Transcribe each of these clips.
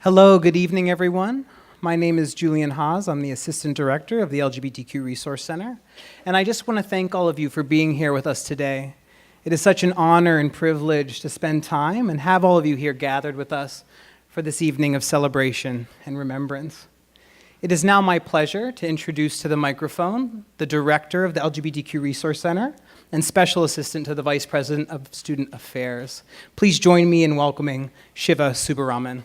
Hello, good evening, everyone. My name is Julian Haas. I'm the Assistant Director of the LGBTQ Resource Center, and I just want to thank all of you for being here with us today. It is such an honor and privilege to spend time and have all of you here gathered with us for this evening of celebration and remembrance. It is now my pleasure to introduce to the microphone the Director of the LGBTQ Resource Center and Special Assistant to the Vice President of Student Affairs. Please join me in welcoming Shiva Subbaraman.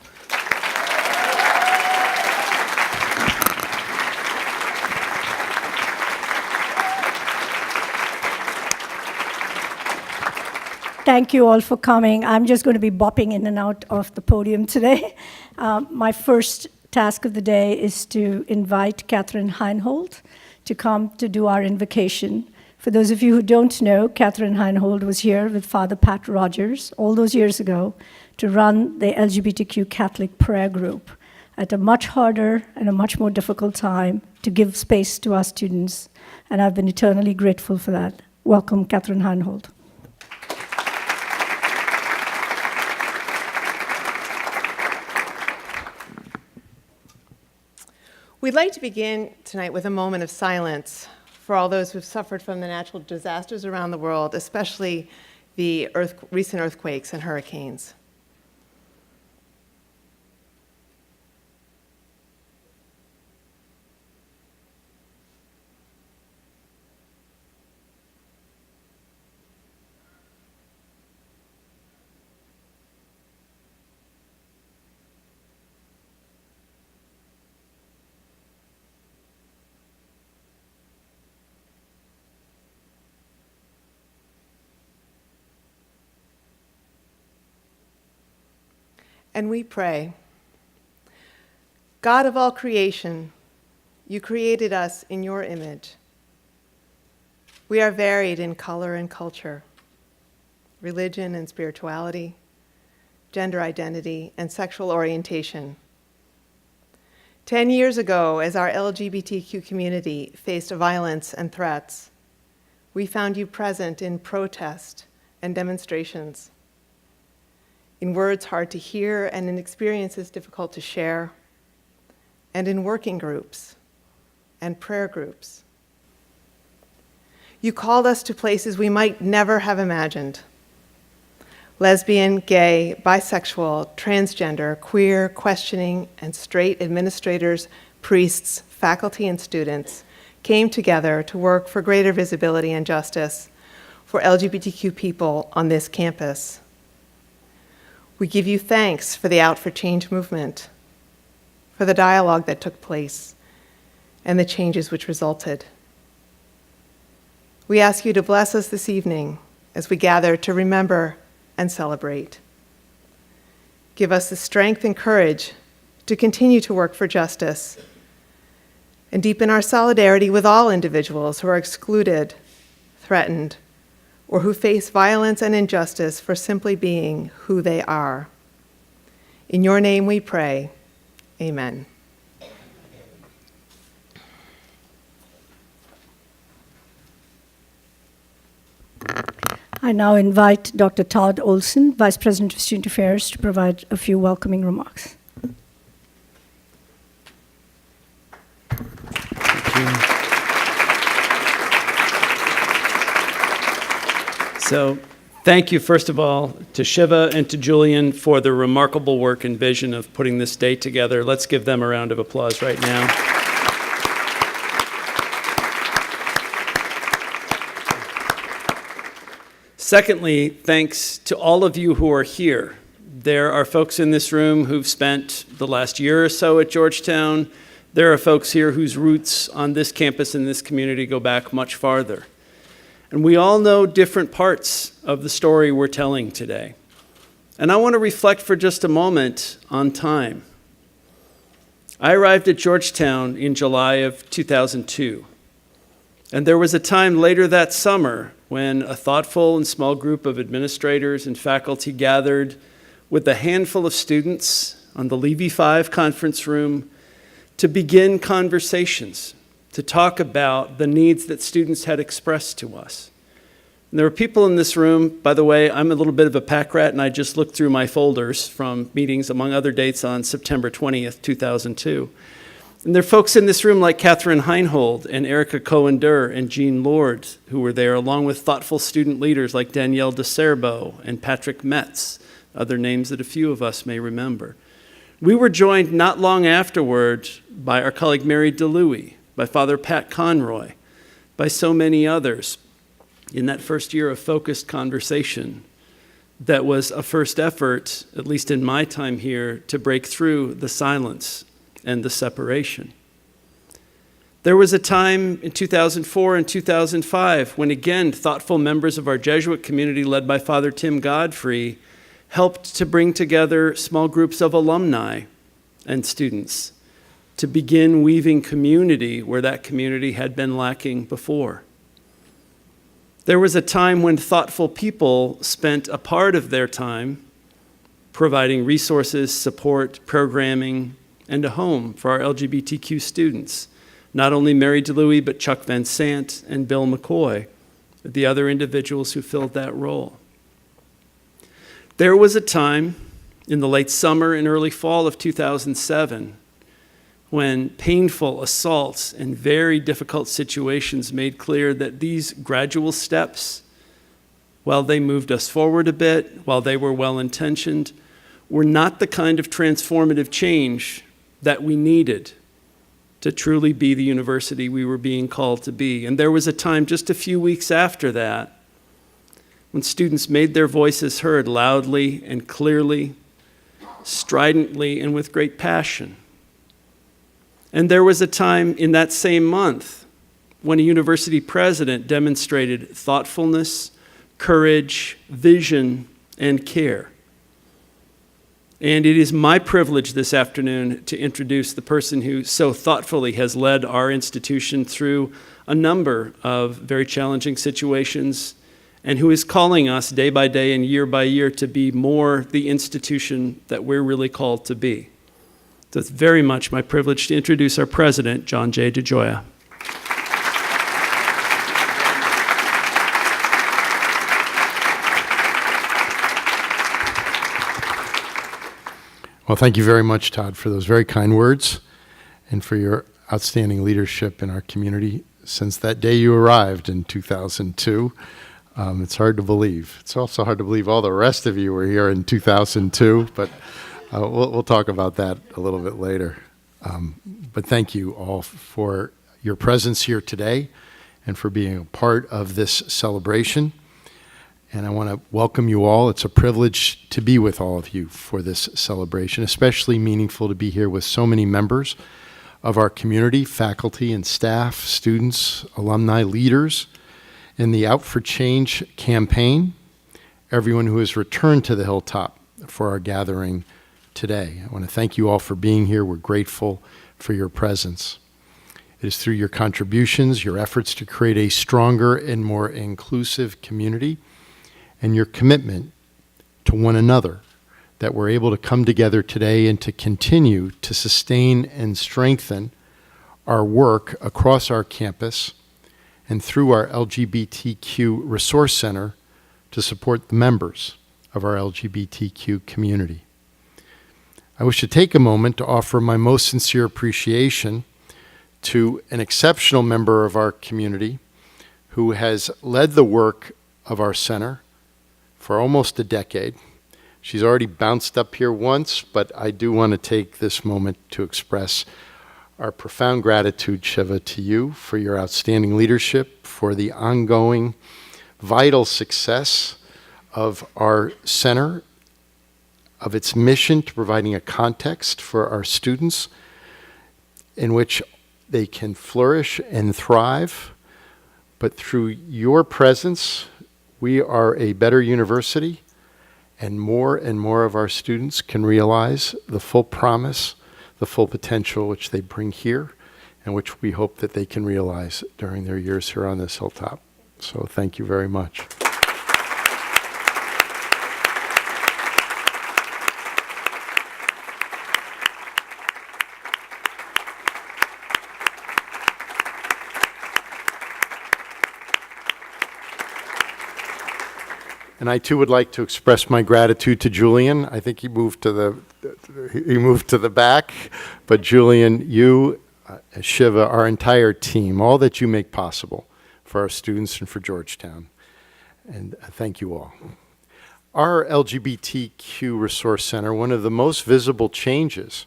Thank you all for coming. I'm just going to be bopping in and out of the podium today. My first task of the day is to invite Catherine Heinhold to come to do our invocation. For those of you who don't know, Catherine Heinhold was here with Father Pat Rogers all those years ago to run the LGBTQ Catholic prayer group at a much harder and a much more difficult time to give space to our students, and I've been eternally grateful for that. Welcome, Catherine Heinhold. We'd like to begin tonight with a moment of silence for all those who've suffered from the natural disasters around the world, especially the recent earthquakes and hurricanes. And we pray, God of all creation, you created us in your image. We are varied in color and culture, religion and spirituality, gender identity, and sexual orientation. 10 years ago, as our LGBTQ community faced violence and threats, we found you present in protest and demonstrations, in words hard to hear and in experiences difficult to share, and in working groups and prayer groups. You called us to places we might never have imagined. Lesbian, gay, bisexual, transgender, queer, questioning, and straight administrators, priests, faculty, and students came together to work for greater visibility and justice for LGBTQ people on this campus. We give you thanks for the Out for Change movement, for the dialogue that took place, and the changes which resulted. We ask you to bless us this evening as we gather to remember and celebrate. Give us the strength and courage to continue to work for justice and deepen our solidarity with all individuals who are excluded, threatened, or who face violence and injustice for simply being who they are. In your name we pray, amen. I now invite Dr. Todd Olson, Vice President of Student Affairs, to provide a few welcoming remarks. So thank you, first of all, to Shiva and to Julian for the remarkable work and vision of putting this day together. Let's give them a round of applause right now. Secondly, thanks to all of you who are here. There are folks in this room who've spent the last year or so at Georgetown. There are folks here whose roots on this campus and this community go back much farther. And we all know different parts of the story we're telling today. And I want to reflect for just a moment on time. I arrived at Georgetown in July of 2002. And there was a time later that summer when a thoughtful and small group of administrators and faculty gathered with a handful of students on the Levy 5 conference room to begin conversations, to talk about the needs that students had expressed to us. And there are people in this room, by the way, I'm a little bit of a pack rat, and I just looked through my folders from meetings, among other dates, on September 20th, 2002. And there are folks in this room like Katherine Heinhold and Erica Cohen-Durr and Jean Lord who were there, along with thoughtful student leaders like Danielle DeSerbo and Patrick Metz, other names that a few of us may remember. We were joined not long afterward by our colleague Mary DeLuey, by Father Pat Conroy, by so many others in that first year of focused conversation that was a first effort, at least in my time here, to break through the silence and the separation. There was a time in 2004 and 2005 when, again, thoughtful members of our Jesuit community led by Father Tim Godfrey helped to bring together small groups of alumni and students to begin weaving community where that community had been lacking before. There was a time when thoughtful people spent a part of their time providing resources, support, programming, and a home for our LGBTQ students. Not only Mary DeLuey, but Chuck Van Sant and Bill McCoy, the other individuals who filled that role. There was a time in the late summer and early fall of 2007 when painful assaults and very difficult situations made clear that these gradual steps, while they moved us forward a bit, while they were well-intentioned, were not the kind of transformative change that we needed to truly be the university we were being called to be. And there was a time just a few weeks after that when students made their voices heard loudly and clearly, stridently, and with great passion. And there was a time in that same month when a university president demonstrated thoughtfulness, courage, vision, and care. And it is my privilege this afternoon to introduce the person who so thoughtfully has led our institution through a number of very challenging situations and who is calling us day by day and year by year to be more the institution that we're really called to be. So it's very much my privilege to introduce our president, John J. DeGioia. Well, thank you very much, Todd, for those very kind words and for your outstanding leadership in our community since that day you arrived in 2002. It's hard to believe. It's also hard to believe all the rest of you were here in 2002, but we'll talk about that a little bit later. But thank you all for your presence here today and for being a part of this celebration. And I want to welcome you all. It's a privilege to be with all of you for this celebration, especially meaningful to be here with so many members of our community, faculty and staff, students, alumni, leaders, in the Out for Change campaign, everyone who has returned to the Hilltop for our gathering today. I want to thank you all for being here. We're grateful for your presence. It is through your contributions, your efforts to create a stronger and more inclusive community, and your commitment to one another that we're able to come together today and to continue to sustain and strengthen our work across our campus and through our LGBTQ Resource Center to support the members of our LGBTQ community. I wish to take a moment to offer my most sincere appreciation to an exceptional member of our community who has led the work of our center for almost a decade. She's already bounced up here once, but I do want to take this moment to express our profound gratitude, Shiva, to you for your outstanding leadership, for the ongoing vital success of our center, of its mission to providing a context for our students in which they can flourish and thrive. But through your presence, we are a better university, and more of our students can realize the full promise, the full potential which they bring here, and which we hope that they can realize during their years here on this Hilltop. So thank you very much. And I too would like to express my gratitude to Julian. I think he moved to the back, but Julian, you, Shiva, our entire team, all that you make possible for our students and for Georgetown. And thank you all. Our LGBTQ Resource Center, one of the most visible changes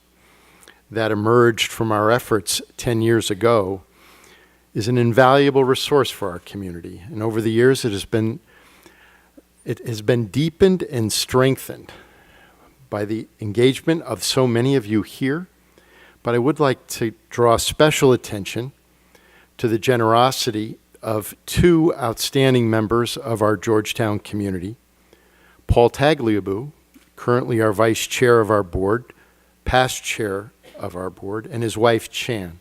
that emerged from our efforts 10 years ago, is an invaluable resource for our community. And over the years, it has been deepened and strengthened by the engagement of so many of you here. But I would like to draw special attention to the generosity of two outstanding members of our Georgetown community, Paul Tagliabue, currently our vice chair of our board, past chair of our board, and his wife, Chan.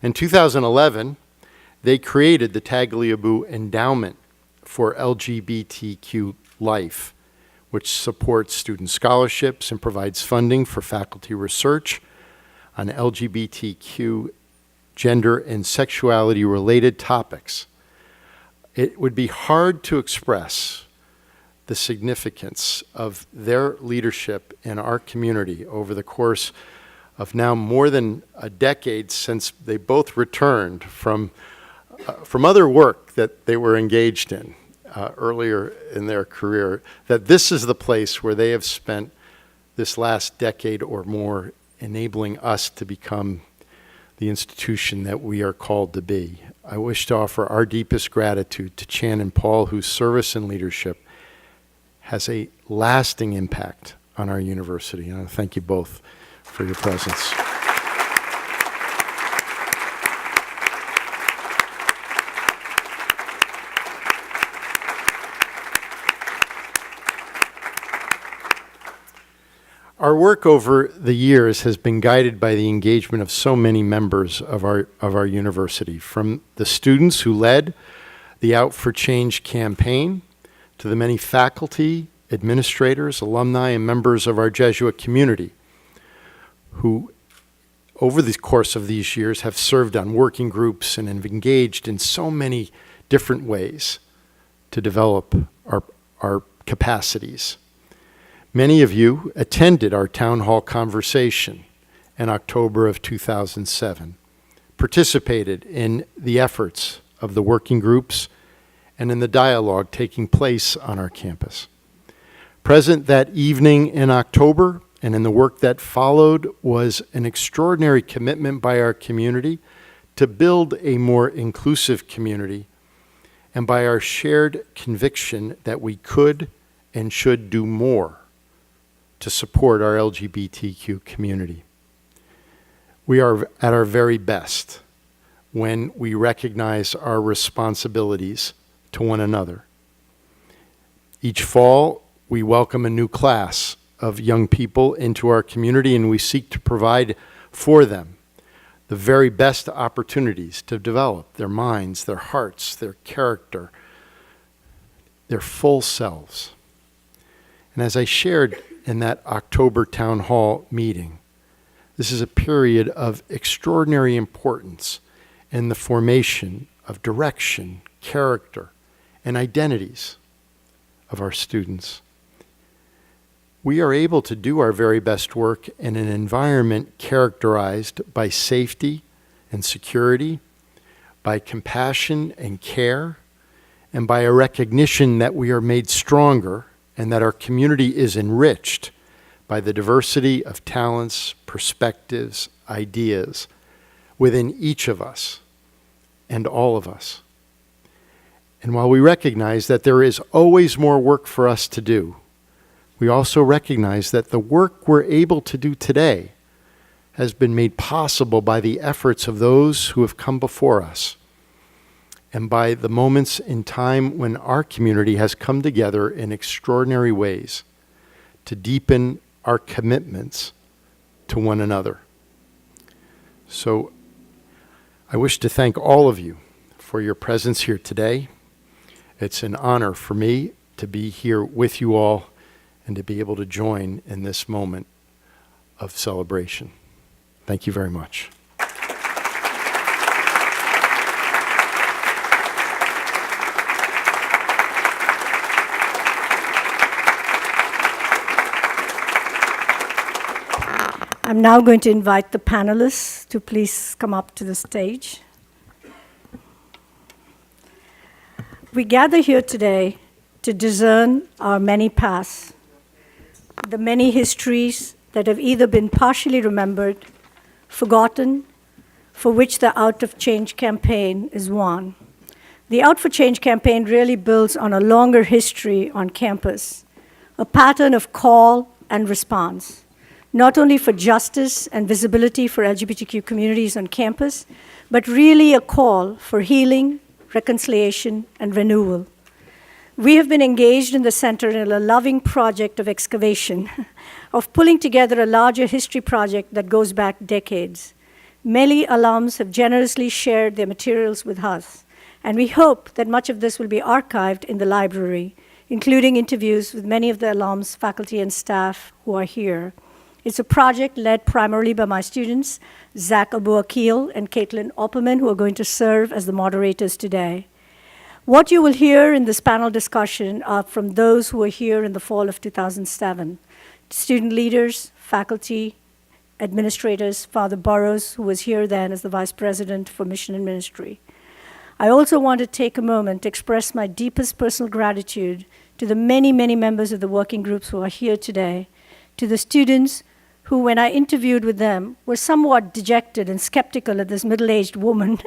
In 2011, they created the Tagliabue Endowment for LGBTQ Life, which supports student scholarships and provides funding for faculty research on LGBTQ, gender, and sexuality-related topics. It would be hard to express the significance of their leadership in our community over the course of now more than a decade since they both returned from other work that they were engaged in earlier in their career, that this is the place where they have spent this last decade or more enabling us to become the institution that we are called to be. I wish to offer our deepest gratitude to Chan and Paul, whose service and leadership has a lasting impact on our university. And I thank you both for your presence. Our work over the years has been guided by the engagement of so many members of our university, from the students who led the Out for Change campaign to the many faculty, administrators, alumni, and members of our Jesuit community who, over the course of these years, have served on working groups and have engaged in so many different ways to develop our capacities. Many of you attended our town hall conversation in October of 2007, participated in the efforts of the working groups and in the dialogue taking place on our campus. Present that evening in October and in the work that followed was an extraordinary commitment by our community to build a more inclusive community, and by our shared conviction that we could and should do more to support our LGBTQ community. We are at our very best when we recognize our responsibilities to one another. Each fall, we welcome a new class of young people into our community, and we seek to provide for them the very best opportunities to develop their minds, their hearts, their character, their full selves. And as I shared in that October town hall meeting, this is a period of extraordinary importance in the formation of direction, character, and identities of our students. We are able to do our very best work in an environment characterized by safety and security, by compassion and care, and by a recognition that we are made stronger and that our community is enriched by the diversity of talents, perspectives, ideas within each of us and all of us. And while we recognize that there is always more work for us to do, we also recognize that the work we're able to do today has been made possible by the efforts of those who have come before us, and by the moments in time when our community has come together in extraordinary ways to deepen our commitments to one another. So I wish to thank all of you for your presence here today. It's an honor for me to be here with you all and to be able to join in this moment of celebration. Thank you very much. I'm now going to invite the panelists to please come up to the stage. We gather here today to discern our many pasts, the many histories that have either been partially remembered, forgotten, for which the Out of Change campaign is one. The Out for Change campaign really builds on a longer history on campus, a pattern of call and response, not only for justice and visibility for LGBTQ communities on campus, but really a call for healing, reconciliation, and renewal. We have been engaged in the center in a loving project of excavation, of pulling together a larger history project that goes back decades. Many alums have generously shared their materials with us, and we hope that much of this will be archived in the library, including interviews with many of the alums, faculty, and staff who are here. It's a project led primarily by my students, Zach Abu-Akil and Caitlin Opperman, who are going to serve as the moderators today. What you will hear in this panel discussion are from those who were here in the fall of 2007, student leaders, faculty, administrators, Father Burrows, who was here then as the Vice President for Mission and Ministry. I also want to take a moment to express my deepest personal gratitude to the many, many members of the working groups who are here today, to the students who, when I interviewed with them, were somewhat dejected and skeptical of this middle-aged woman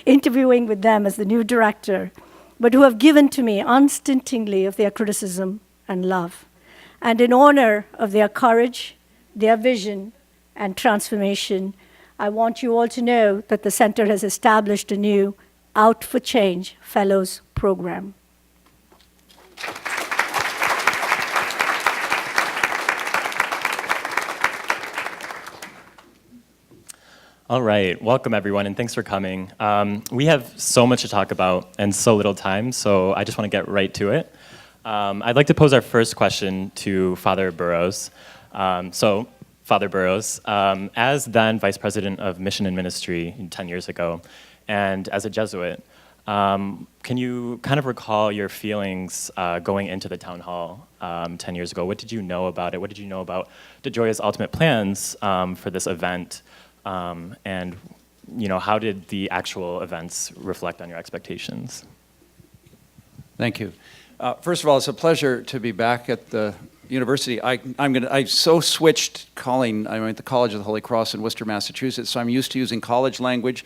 interviewing with them as the new director, but who have given to me unstintingly of their criticism and love. And in honor of their courage, their vision, and transformation, I want you all to know that the center has established a new Out for Change Fellows program. All right, welcome everyone, and thanks for coming. We have so much to talk about and so little time, so I just want to get right to it. I'd like to pose our first question to Father Burrows. Father Burrows, as then Vice President of Mission and Ministry 10 years ago, and as a Jesuit, can you kind of recall your feelings going into the town hall 10 years ago? What did you know about it? What did you know about DeGioia's ultimate plans for this event? And how did the actual events reflect on your expectations? Thank you. First of all, it's a pleasure to be back at the university. I so switched calling. I went to College of the Holy Cross in Worcester, Massachusetts, so I'm used to using college language.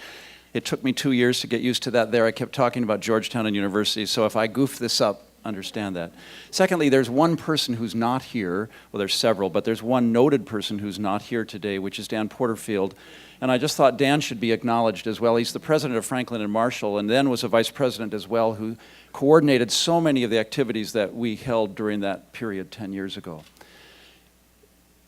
It took me 2 years to get used to that there. I kept talking about Georgetown and university, so if I goof this up, understand that. Secondly, there's one person who's not here. Well, there's several, but there's one noted person who's not here today, which is Dan Porterfield. And I just thought Dan should be acknowledged as well. He's the president of Franklin and Marshall, and then was a vice president as well, who coordinated so many of the activities that we held during that period 10 years ago.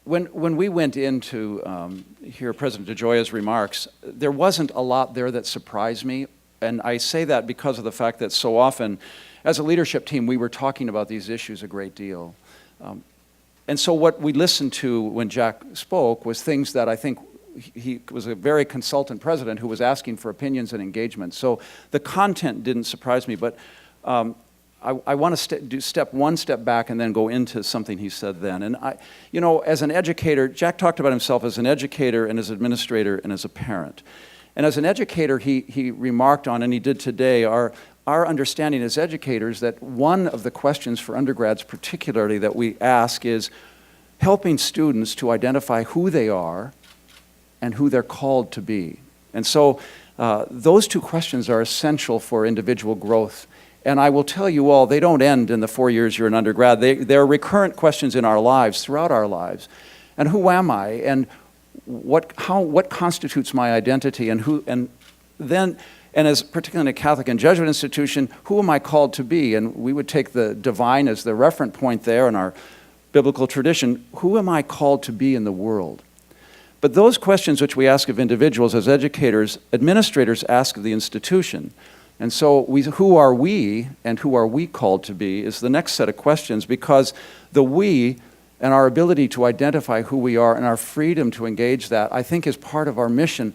When we went in to hear President DeGioia's remarks, there wasn't a lot there that surprised me. And I say that because of the fact that so often, as a leadership team, we were talking about these issues a great deal. And so what we listened to when Jack spoke was things that I think he was a very consultant president who was asking for opinions and engagement. So the content didn't surprise me, but I want to do one step back and then go into something he said then. And as an educator, Jack talked about himself as an educator and as an administrator and as a parent. And as an educator, he remarked on, and he did today, our understanding as educators that one of the questions for undergrads particularly that we ask is helping students to identify who they are and who they're called to be. And so those two questions are essential for individual growth. And I will tell you all, they don't end in the 4 years you're an undergrad. They're recurrent questions in our lives, throughout our lives. And who am I? And what constitutes my identity? And as particularly in a Catholic and Jesuit institution, who am I called to be? And we would take the divine as the referent point there in our biblical tradition. Who am I called to be in the world? But those questions which we ask of individuals as educators, administrators ask of the institution. And so who are we and who are we called to be is the next set of questions, because the we and our ability to identify who we are and our freedom to engage that, I think, is part of our mission.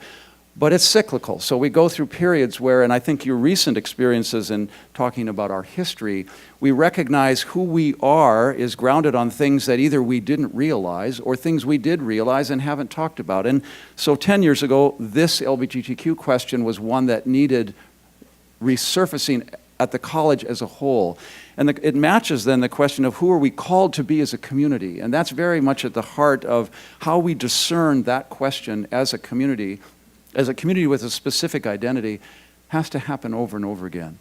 but it's cyclical. So we go through periods where, and I think your recent experiences in talking about our history, we recognize who we are is grounded on things that either we didn't realize or things we did realize and haven't talked about. And so 10 years ago, this LGBTQ question was one that needed resurfacing at the college as a whole. And it matches then the question of who are we called to be as a community. And that's very much at the heart of how we discern that question as a community with a specific identity, has to happen over and over again.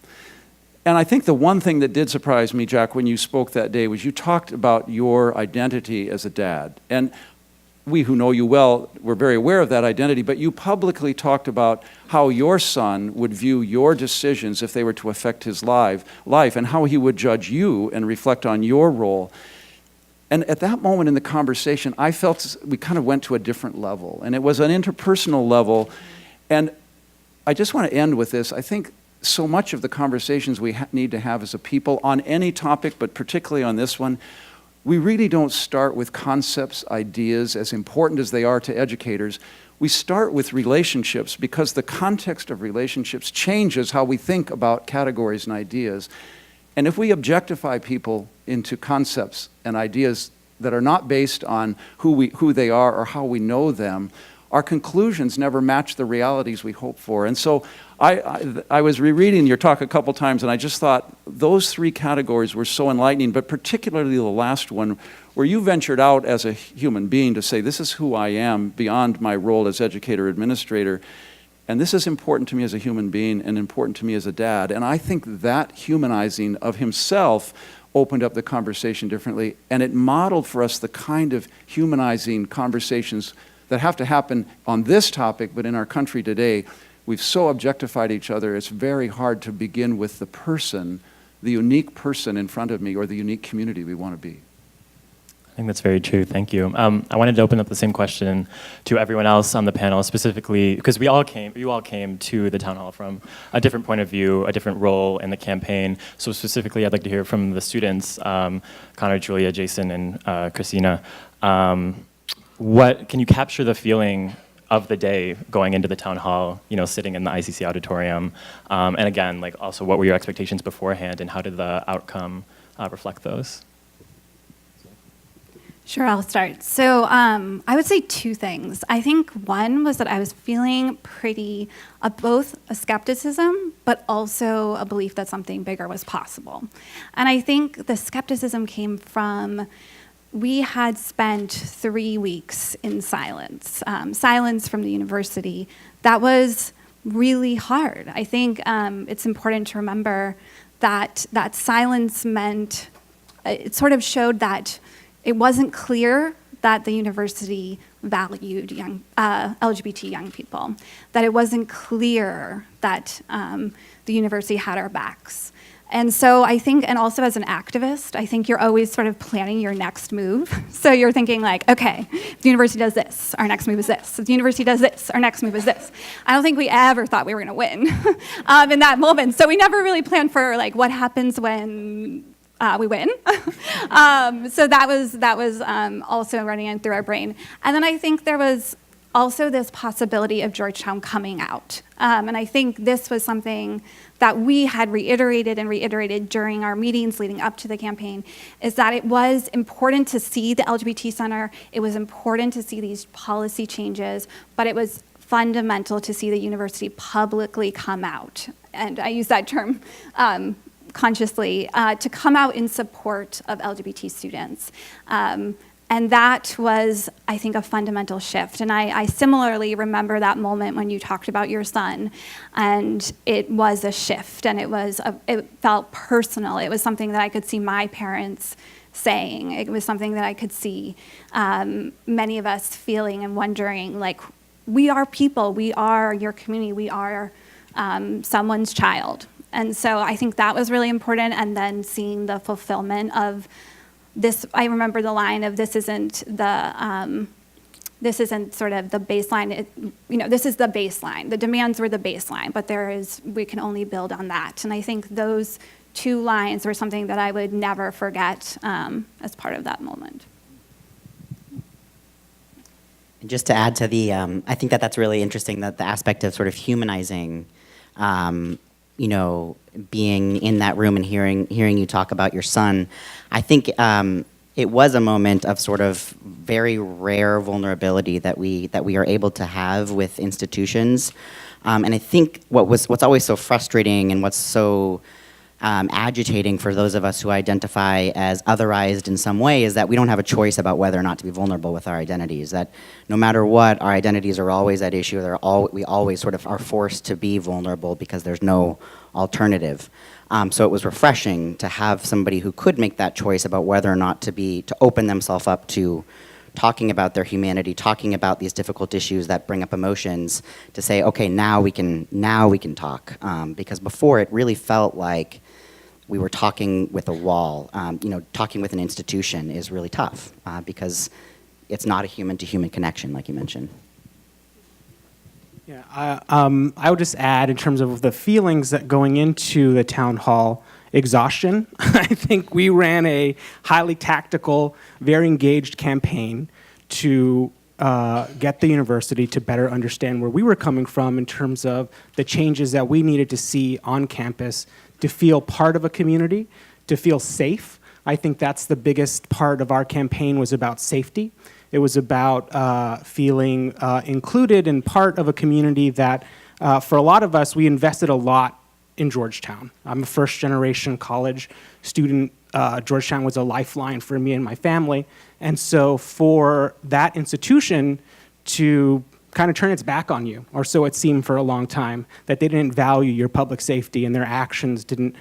And I think the one thing that did surprise me, Jack, when you spoke that day, was you talked about your identity as a dad. And we who know you well, we're very aware of that identity, but you publicly talked about how your son would view your decisions if they were to affect his life, and how he would judge you and reflect on your role. And at that moment in the conversation, I felt we kind of went to a different level. And it was an interpersonal level. And I just want to end with this. I think so much of the conversations we need to have as a people on any topic, but particularly on this one, we really don't start with concepts, ideas, as important as they are to educators. We start with relationships because the context of relationships changes how we think about categories and ideas. And if we objectify people into concepts and ideas that are not based on who they are or how we know them, our conclusions never match the realities we hope for. And so I was rereading your talk a couple times, and I just thought those three categories were so enlightening, but particularly the last one, where you ventured out as a human being to say, this is who I am beyond my role as educator, administrator, and this is important to me as a human being and important to me as a dad. And I think that humanizing of himself opened up the conversation differently, and it modeled for us the kind of humanizing conversations that have to happen on this topic, but in our country today, we've so objectified each other, it's very hard to begin with the person, the unique person in front of me, or the unique community we want to be. I think that's very true. Thank you. I wanted to open up the same question to everyone else on the panel, specifically because you all came to the town hall from a different point of view, a different role in the campaign. So specifically, I'd like to hear from the students, Connor, Julia, Jason, and Christina. Can you capture the feeling of the day going into the town hall, sitting in the ICC Auditorium? And again, also what were your expectations beforehand, and how did the outcome reflect those? Sure, I'll start. So I would say two things. I think one was that I was feeling both a skepticism, but also a belief that something bigger was possible. And I think the skepticism came from, we had spent 3 weeks in silence from the university. That was really hard. I think it's important to remember that silence meant, it sort of showed that it wasn't clear that the university valued LGBT young people, that it wasn't clear that the university had our backs. And so I think, and also as an activist, I think you're always sort of planning your next move. So you're thinking okay, if the university does this, our next move is this. If the university does this, our next move is this. I don't think we ever thought we were gonna win in that moment. So we never really planned for what happens when we win. So that was also running through our brain. And then I think there was also this possibility of Georgetown coming out. And I think this was something that we had reiterated during our meetings leading up to the campaign, is that it was important to see the LGBT Center, it was important to see these policy changes, but it was fundamental to see the university publicly come out. And I use that term consciously, to come out in support of LGBT students. And that was, I think, a fundamental shift. And I similarly remember that moment when you talked about your son, and it was a shift, and it felt personal. It was something that I could see my parents saying. It was something that I could see many of us feeling and wondering, we are people, we are your community, we are someone's child. And so I think that was really important, and then seeing the fulfillment of this. I remember the line of, this isn't sort of the baseline, this is the baseline. The demands were the baseline, but we can only build on that. And I think those two lines were something that I would never forget as part of that moment. Just to add to the, I think that that's really interesting, that the aspect of sort of humanizing, you know, being in that room and hearing you talk about your son. I think it was a moment of sort of very rare vulnerability that we are able to have with institutions. And I think what's always so frustrating and what's so agitating for those of us who identify as otherized in some way is that we don't have a choice about whether or not to be vulnerable with our identities. That no matter what, our identities are always at issue. We always sort of are forced to be vulnerable because there's no alternative. So it was refreshing to have somebody who could make that choice about whether or not to open themselves up to talking about their humanity, talking about these difficult issues that bring up emotions, to say, okay, now we can talk. Because before it really felt like we were talking with a wall. You know, talking with an institution is really tough because it's not a human-to-human connection, like you mentioned. Yeah, I would just add, in terms of the feelings that going into the town hall, exhaustion. I think we ran a highly tactical, very engaged campaign to get the university to better understand where we were coming from in terms of the changes that we needed to see on campus to feel part of a community, to feel safe. I think that's the biggest part of our campaign, was about safety. It was about feeling included and part of a community that, for a lot of us, we invested a lot in Georgetown. I'm a first-generation college student. Georgetown was a lifeline for me and my family. And so for that institution to kind of turn its back on you, or so it seemed for a long time, that they didn't value your public safety and their actions didn't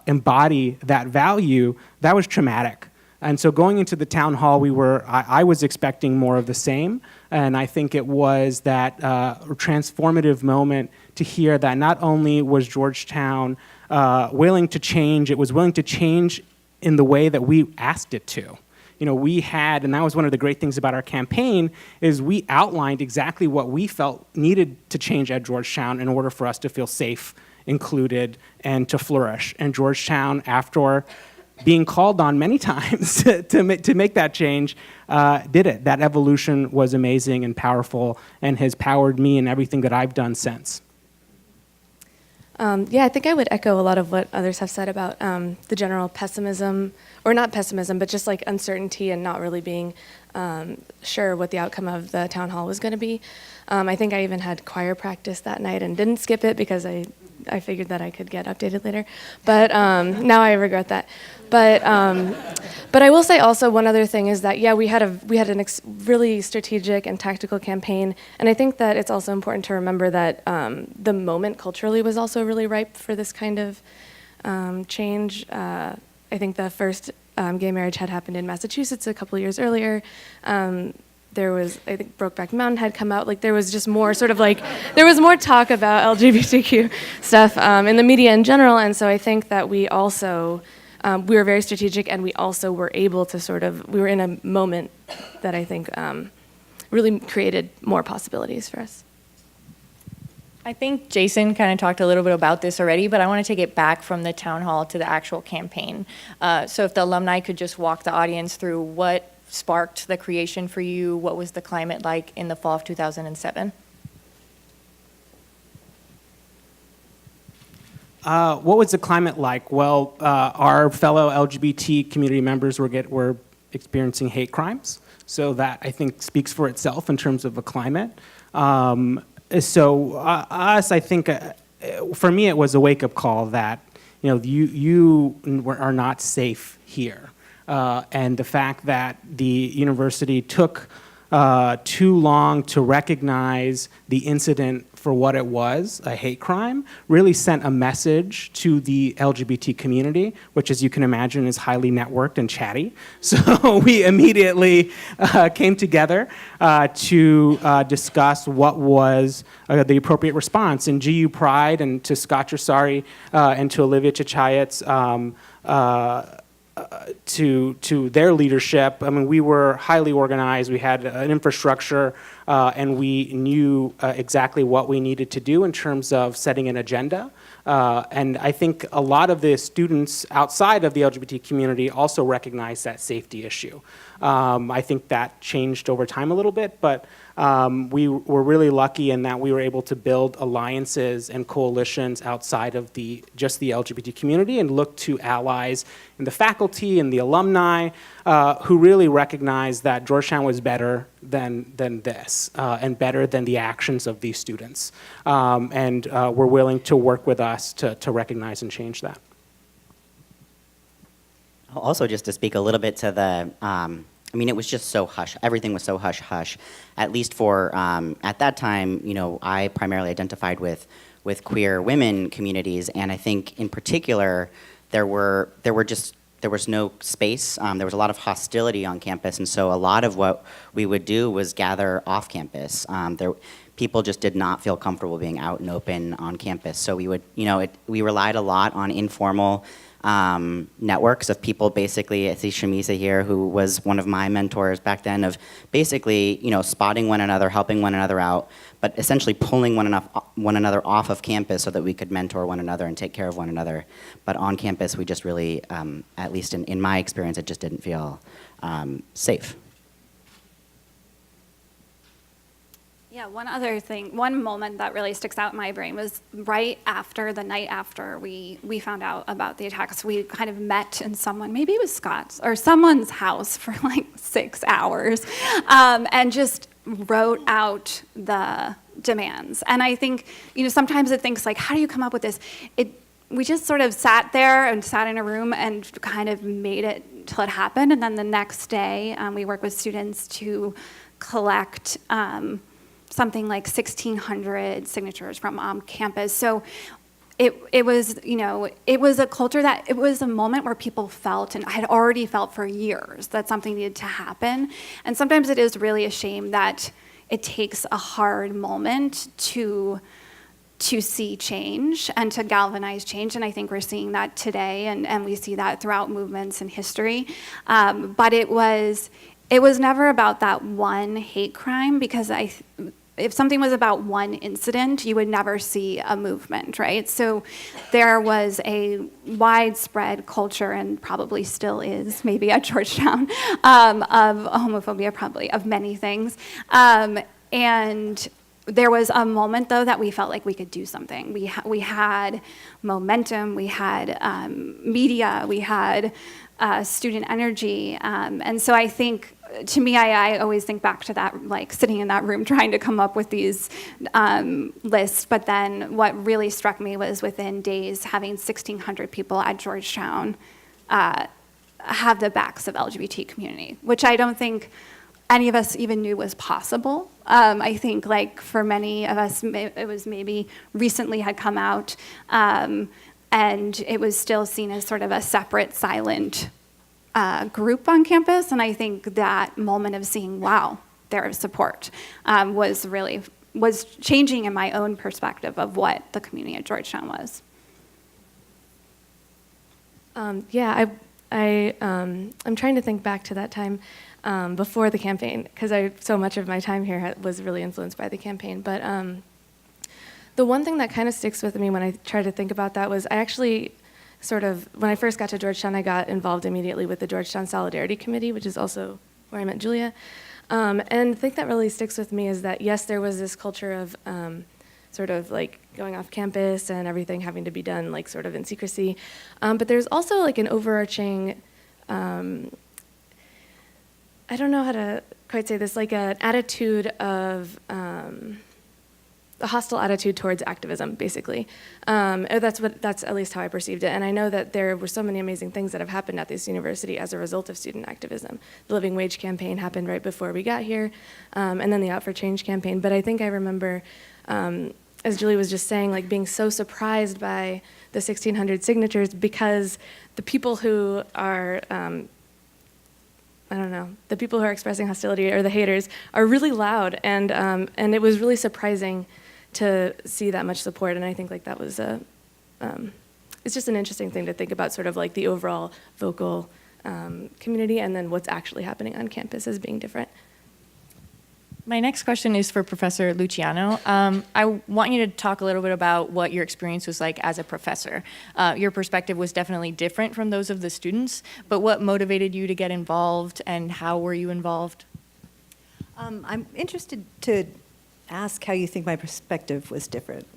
embody that value, that was traumatic. And so going into the town hall, I was expecting more of the same, and I think it was that transformative moment to hear that not only was Georgetown willing to change, it was willing to change in the way that we asked it to. You know, we had, and that was one of the great things about our campaign, is we outlined exactly what we felt needed to change at Georgetown in order for us to feel safe, included, and to flourish. And Georgetown, after being called on many times to make that change, did it. That evolution was amazing and powerful and has powered me in everything that I've done since. Yeah, I think I would echo a lot of what others have said about the general pessimism, or not pessimism, but just like uncertainty and not really being sure what the outcome of the town hall was going to be. I think I even had choir practice that night and didn't skip it because I figured that I could get updated later. But now I regret that. But I will say also one other thing is that, yeah, we had an really strategic and tactical campaign, and I think that it's also important to remember that the moment culturally was also really ripe for this kind of change. I think the first gay marriage had happened in Massachusetts a couple years earlier. There was, I think, Brokeback Mountain had come out. Like, there was just more sort of like, there was more talk about LGBTQ stuff in the media in general, and so I think that we also, we were very strategic, and we also were able to sort of, we were in a moment that I think really created more possibilities for us. I think Jason kind of talked a little bit about this already, but I want to take it back from the town hall to the actual campaign. So if the alumni could just walk the audience through what sparked the creation for you, what was the climate like in the fall of 2007? What was the climate like? Well, our fellow LGBT community members were experiencing hate crimes, so that I think speaks for itself in terms of a climate. I think, for me, it was a wake-up call that, you know, you are not safe here. And the fact that the university took too long to recognize the incident for what it was, a hate crime, really sent a message to the LGBT community, which, as you can imagine, is highly networked and chatty. So we immediately came together to discuss what was the appropriate response. And GU Pride, and to Scott Trasari and to Olivia Chichayet's to their leadership. I mean, we were highly organized. We had an infrastructure, and we knew exactly what we needed to do in terms of setting an agenda. And I think a lot of the students outside of the LGBT community also recognize that safety issue. I think that changed over time a little bit, but we were really lucky in that we were able to build alliances and coalitions outside of just the LGBT community and look to allies in the faculty and the alumni who really recognized that Georgetown was better than this and better than the actions of these students. And were willing to work with us to recognize and change that. Also, just to speak a little bit to the, I mean, it was just so hush. Everything was so hush-hush. At least for, at that time, you know, I primarily identified with queer women communities, and I think in particular, there was no space. There was a lot of hostility on campus, and so a lot of what we would do was gather off campus. People just did not feel comfortable being out and open on campus, so we would, you know, we relied a lot on informal networks of people. Basically, I see Shamisa here, who was one of my mentors back then, of basically, you know, spotting one another, helping one another out, but essentially pulling one another off of campus so that we could mentor one another and take care of one another. But on campus, we just really, at least in my experience, it just didn't feel safe. Yeah, one other thing, one moment that really sticks out in my brain was right after, the night after we found out about the attacks, we kind of met in maybe it was Scott's, or someone's house for like 6 hours, and just wrote out the demands. And I think, you know, sometimes it thinks like, how do you come up with this? We just sort of sat there and sat in a room and kind of made it till it happened. And then the next day, we worked with students to collect something like 1,600 signatures from campus. So it was, you know, it was a culture that, it was a moment where people felt, and I had already felt for years, that something needed to happen. And sometimes it is really a shame that it takes a hard moment to see change and to galvanize change. And I think we're seeing that today, and we see that throughout movements in history. But it was never about that one hate crime, because if something was about one incident, you would never see a movement, right? So there was a widespread culture, and probably still is, maybe at Georgetown, of homophobia, probably, of many things. And there was a moment, though, that we felt like we could do something. We had momentum, we had media, we had student energy. And so I think, to me, I always think back to that, like sitting in that room trying to come up with these lists. But then what really struck me was within days, having 1,600 people at Georgetown have the backs of LGBT community, which I don't think any of us even knew was possible. I think, like, for many of us, it was maybe recently had come out, and it was still seen as sort of a separate, silent group on campus. And I think that moment of seeing, wow, their support was changing in my own perspective of what the community at Georgetown was. I'm trying to think back to that time before the campaign, because so much of my time here was really influenced by the campaign. But the one thing that kind of sticks with me when I try to think about that was I actually when I first got to Georgetown, I got involved immediately with the Georgetown Solidarity Committee, which is also where I met Julia. And the thing that really sticks with me is that, yes, there was this culture of sort of like going off campus and everything having to be done like sort of in secrecy. But there's also like an overarching, I don't know how to quite say this, like an attitude of, a hostile attitude towards activism, basically. That's at least how I perceived it. And I know that there were so many amazing things that have happened at this university as a result of student activism. The Living Wage campaign happened right before we got here, and then the Out for Change campaign. But I think I remember, as Julie was just saying, like being so surprised by the 1,600 signatures, because the people who are, the people who are expressing hostility, or the haters, are really loud, and it was really surprising to see that much support. And I think like that was it's just an interesting thing to think about, sort of like the overall vocal community, and then what's actually happening on campus as being different. My next question is for Professor Luciano. I want you to talk a little bit about what your experience was like as a professor. Your perspective was definitely different from those of the students, but what motivated you to get involved and how were you involved? I'm interested to ask how you think my perspective was different.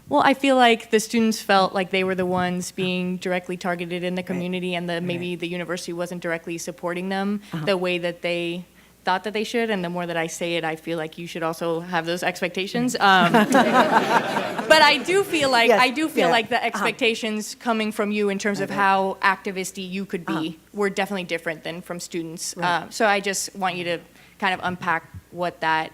Well, I feel like the students felt like they were the ones being directly targeted in the community and maybe the university wasn't directly supporting them the way that they thought that they should, and the more that I say it, I feel like you should also have those expectations. But I do feel like like the expectations coming from you in terms of how activisty you could be were definitely different than from students. Right. So I just want you to kind of unpack what that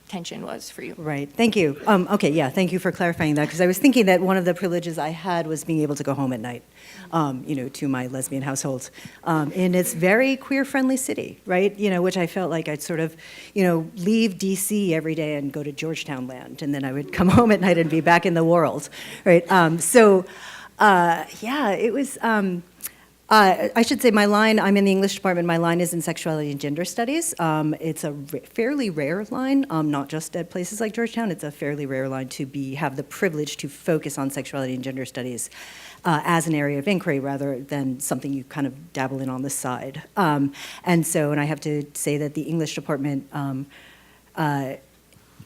tension was for you. Right. Thank you. Okay. Yeah. Thank you for clarifying that, because I was thinking that one of the privileges I had was being able to go home at night, to my lesbian household, in its very queer-friendly city, right? Which I felt like I'd sort of, leave D.C. every day and go to Georgetown land, and then I would come home at night and be back in the world, right? It was. I should say my line, I'm in the English department, my line is in sexuality and gender studies. It's a fairly rare line, not just at places like Georgetown, it's a fairly rare line to have the privilege to focus on sexuality and gender studies as an area of inquiry rather than something you kind of dabble in on the side. And I have to say that the English department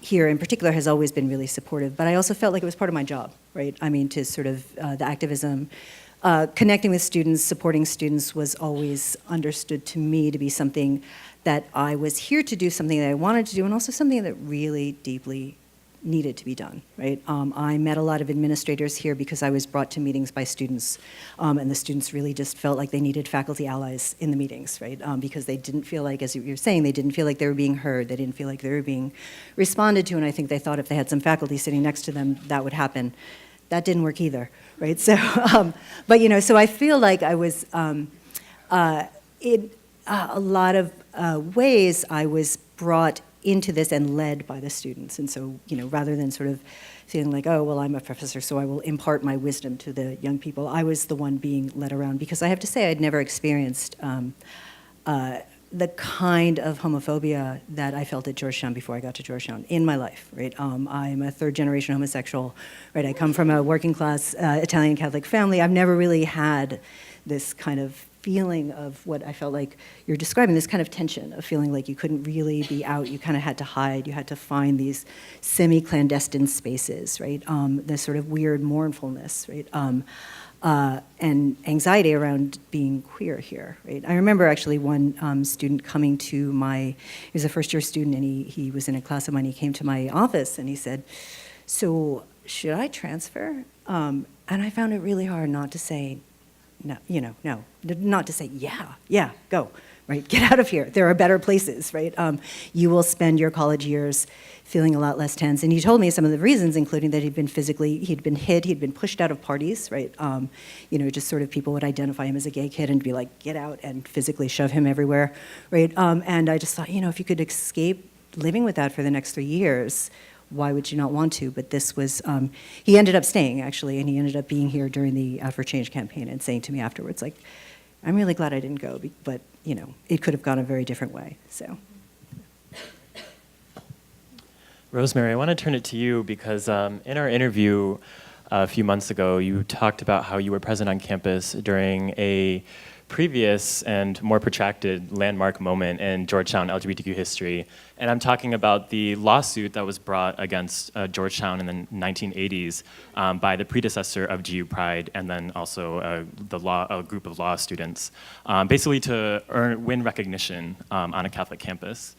here in particular has always been really supportive, but I also felt like it was part of my job, right? I mean, to sort of the activism, connecting with students, supporting students was always understood to me to be something that I was here to do, something that I wanted to do, and also something that really deeply needed to be done, right? I met a lot of administrators here because I was brought to meetings by students, and the students really just felt like they needed faculty allies in the meetings, right? Because they didn't feel like, as you were saying, they didn't feel like they were being heard, they didn't feel like they were being responded to, and I think they thought if they had some faculty sitting next to them, that would happen. That didn't work either, right? So, so I feel like I was, in a lot of ways, I was brought into this and led by the students. And so, rather than sort of feeling like, oh, well, I'm a professor, so I will impart my wisdom to the young people, I was the one being led around, because I have to say I'd never experienced the kind of homophobia that I felt at Georgetown before I got to Georgetown in my life, right? I'm a third-generation homosexual, right? I come from a working-class Italian Catholic family. I've never really had this kind of feeling of what I felt like you're describing, this kind of tension of feeling like you couldn't really be out, you kind of had to hide, you had to find these semi-clandestine spaces, right? This sort of weird mournfulness, right? And anxiety around being queer here, right? I remember actually one student coming to he was a first-year student, and he was in a class of mine. He came to my office, and he said, so should I transfer? And I found it really hard not to say, no, no, not to say, yeah, go, right? Get out of here. There are better places, right? You will spend your college years feeling a lot less tense. And he told me some of the reasons, including that he'd been hit, he'd been pushed out of parties, right? Just sort of people would identify him as a gay kid and be like, get out, and physically shove him everywhere, right? And I just thought, if you could escape living with that for the next 3 years, why would you not want to? But this was, he ended up staying, actually, and he ended up being here during the For Change campaign and saying to me afterwards, like, I'm really glad I didn't go, but, it could have gone a very different way, so. Rosemary, I want to turn it to you because in our interview a few months ago, you talked about how you were present on campus during a previous and more protracted landmark moment in Georgetown LGBTQ history. And I'm talking about the lawsuit that was brought against Georgetown in the 1980s by the predecessor of GU Pride, and then also a group of law students, basically to win recognition on a Catholic campus.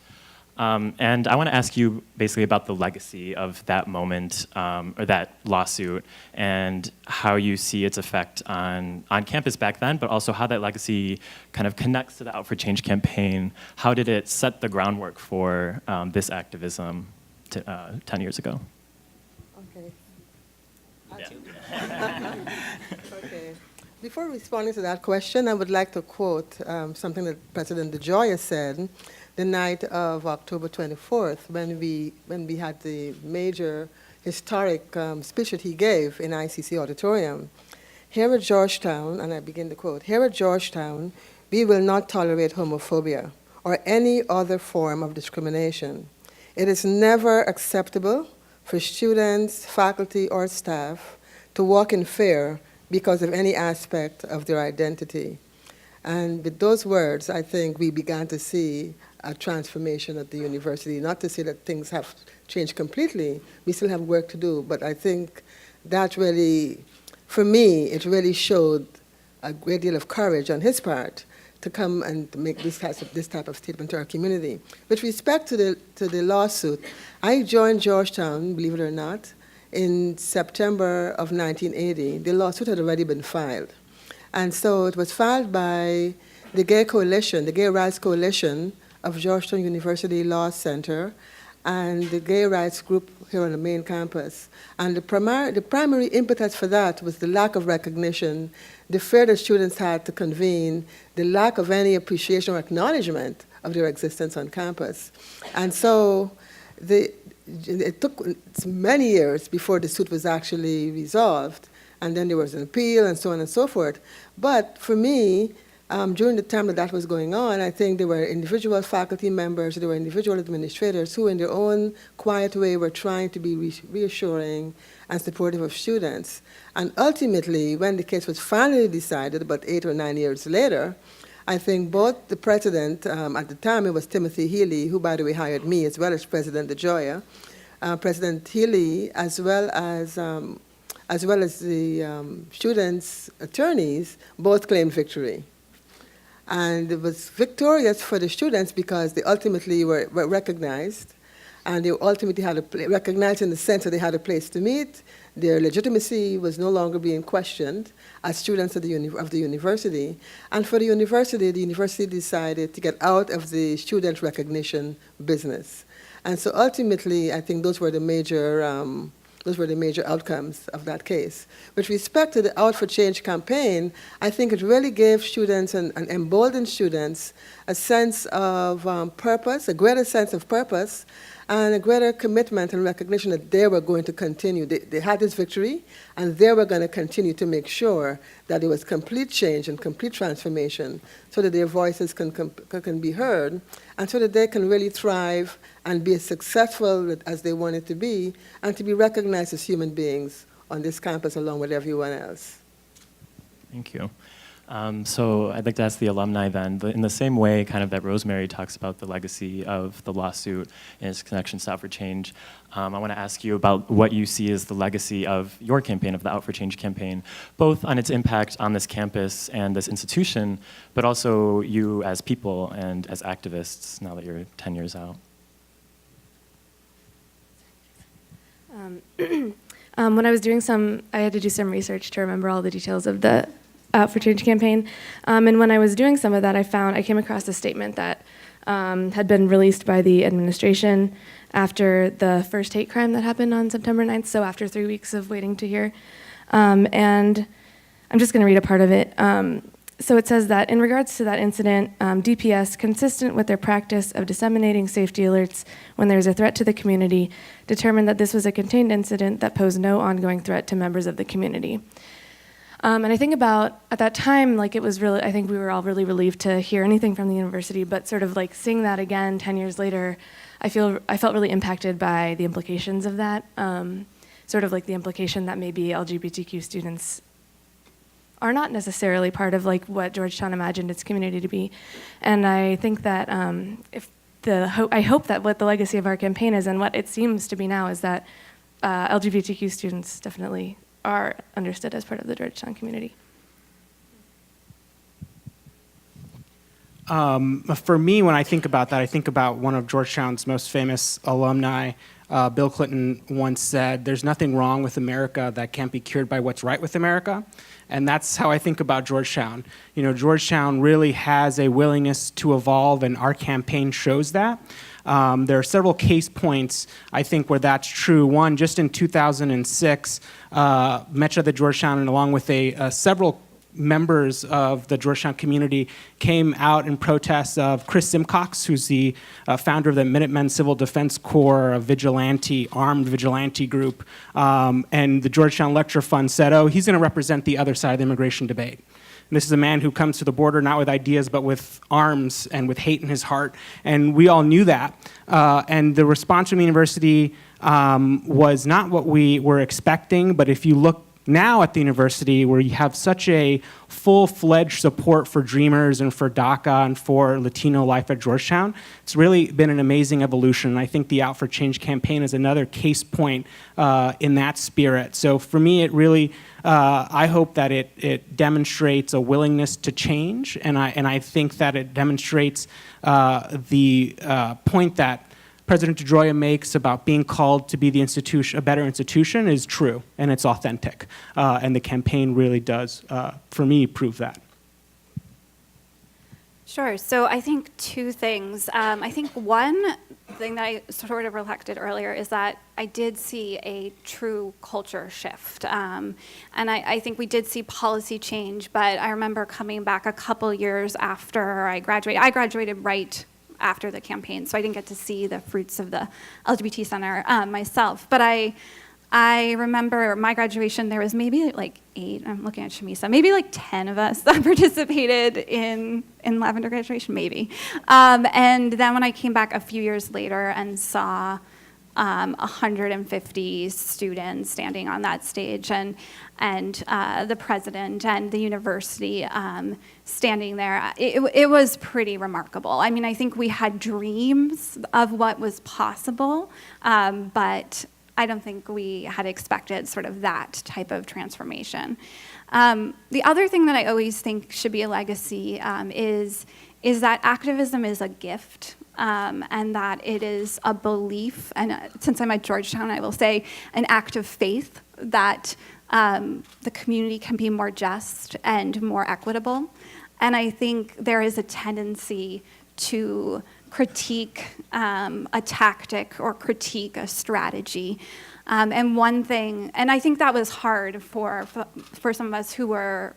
And I want to ask you basically about the legacy of that moment, or that lawsuit, and how you see its effect on campus back then, but also how that legacy kind of connects to the Out for Change campaign. How did it set the groundwork for this activism 10 years ago? Okay. Okay. Before responding to that question, I would like to quote something that President DeGioia said the night of October 24th, when we had the major historic speech that he gave in ICC Auditorium. Here at Georgetown, and I begin to quote, here at Georgetown, we will not tolerate homophobia or any other form of discrimination. It is never acceptable for students, faculty, or staff to walk in fear because of any aspect of their identity. And with those words, I think we began to see a transformation at the university. Not to say that things have changed completely, we still have work to do, but I think that really, for me, it really showed a great deal of courage on his part to come and to make this type of statement to our community. With respect to the lawsuit, I joined Georgetown, believe it or not, in September of 1980. The lawsuit had already been filed. And so it was filed by the Gay Coalition, the Gay Rights Coalition of Georgetown University Law Center, and the gay rights group here on the main campus. And the primary impetus for that was the lack of recognition, the fear that students had to convene, the lack of any appreciation or acknowledgement of their existence on campus. And so it took many years before the suit was actually resolved, and then there was an appeal and so on and so forth. But for me, during the time that was going on, I think there were individual faculty members, there were individual administrators who in their own quiet way were trying to be reassuring and supportive of students. And ultimately, when the case was finally decided, about 8 or 9 years later, I think both the president, at the time it was Timothy Healy, who by the way hired me, as well as President DeGioia, President Healy, as well as the students' attorneys, both claimed victory. And it was victorious for the students because they ultimately were recognized, and they ultimately had recognized in the sense that they had a place to meet. Their legitimacy was no longer being questioned as students of the university. And for the university decided to get out of the student recognition business. And so ultimately, I think those were the major outcomes of that case. With respect to the Out for Change campaign, I think it really gave students and emboldened students a sense of purpose, a greater sense of purpose, and a greater commitment and recognition that they were going to continue. They had this victory, and they were going to continue to make sure that there was complete change and complete transformation so that their voices can be heard, and so that they can really thrive and be as successful as they wanted to be, and to be recognized as human beings on this campus along with everyone else. Thank you. So I'd like to ask the alumni then, in the same way kind of that Rosemary talks about the legacy of the lawsuit and its connections to Out for Change, I want to ask you about what you see as the legacy of your campaign, of the Out for Change campaign, both on its impact on this campus and this institution, but also you as people and as activists now that you're 10 years out. When I was doing I had to do some research to remember all the details of the Out for Change campaign. And when I was doing some of that, I came across a statement that had been released by the administration after the first hate crime that happened on September 9th, so after 3 weeks of waiting to hear. And I'm just going to read a part of it. So it says that in regards to that incident, DPS, consistent with their practice of disseminating safety alerts when there is a threat to the community, determined that this was a contained incident that posed no ongoing threat to members of the community. And I think about, at that time, like it was really, I think we were all really relieved to hear anything from the university, but sort of like seeing that again 10 years later, I felt really impacted by the implications of that, sort of like the implication that maybe LGBTQ students are not necessarily part of like what Georgetown imagined its community to be. And I think that I hope that what the legacy of our campaign is and what it seems to be now is that LGBTQ students definitely are understood as part of the Georgetown community. For me, when I think about that, I think about one of Georgetown's most famous alumni. Bill Clinton once said, "There's nothing wrong with America that can't be cured by what's right with America." And that's how I think about Georgetown. You know, Georgetown really has a willingness to evolve, and our campaign shows that. There are several case points, I think, where that's true. One, just in 2006, Metro the Georgetown, and along with several members of the Georgetown community, came out in protest of Chris Simcox, who's the founder of the Minutemen Civil Defense Corps, a armed vigilante group. And the Georgetown Lecture Fund said, oh, he's going to represent the other side of the immigration debate. And this is a man who comes to the border not with ideas, but with arms and with hate in his heart. And we all knew that. And the response from the university was not what we were expecting, but if you look now at the university, where you have such a full-fledged support for Dreamers and for DACA and for Latino life at Georgetown, it's really been an amazing evolution. And I think the Out for Change campaign is another case point in that spirit. So for me, it really, I hope that it demonstrates a willingness to change, and I think that it demonstrates the point that President DeGioia makes about being called to be the institution, a better institution, is true, and it's authentic. And the campaign really does, for me, prove that. Sure. So I think two things. I think one thing that I sort of reflected earlier is that I did see a true culture shift. And I think we did see policy change, but I remember coming back a couple years after I graduated. I graduated right after the campaign, so I didn't get to see the fruits of the LGBT Center myself. But I remember my graduation, there was maybe like 8, I'm looking at Shamisa, maybe like 10 of us that participated in Lavender graduation, maybe. And then when I came back a few years later and saw 150 students standing on that stage, and the president and the university standing there, it was pretty remarkable. I mean, I think we had dreams of what was possible, but I don't think we had expected sort of that type of transformation. The other thing that I always think should be a legacy is that activism is a gift. And that it is a belief, and since I'm at Georgetown, I will say an act of faith that the community can be more just and more equitable. And I think there is a tendency to critique a tactic or critique a strategy. And one thing, and I think that was hard for some of us who were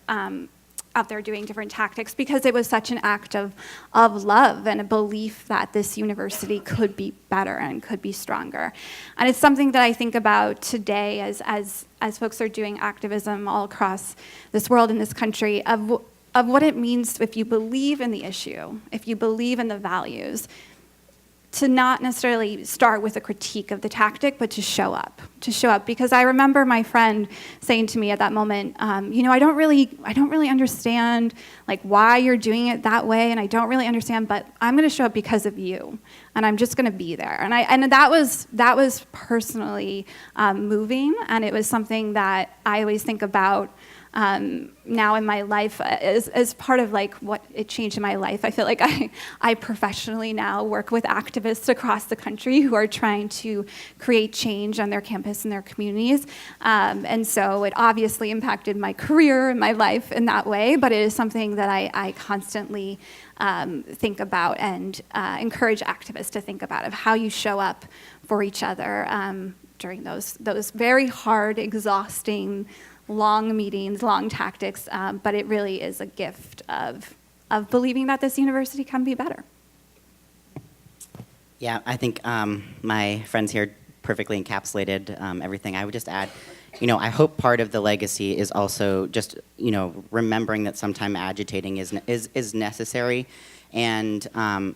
out there doing different tactics, because it was such an act of love and a belief that this university could be better and could be stronger. And it's something that I think about today as folks are doing activism all across this world and this country, of what it means if you believe in the issue, if you believe in the values, to not necessarily start with a critique of the tactic, but to show up. Because I remember my friend saying to me at that moment, I don't really understand like why you're doing it that way, and I don't really understand, but I'm going to show up because of you, and I'm just going to be there. And that was personally moving, and it was something that I always think about now in my life as part of like what it changed in my life. I feel like I professionally now work with activists across the country who are trying to create change on their campus and their communities. And so it obviously impacted my career and my life in that way, but it is something that I constantly think about and encourage activists to think about, of how you show up for each other during those very hard, exhausting, long meetings, long tactics, but it really is a gift of believing that this university can be better. Yeah, I think my friends here perfectly encapsulated everything. I would just add, I hope part of the legacy is also just, remembering that sometimes agitating is necessary. And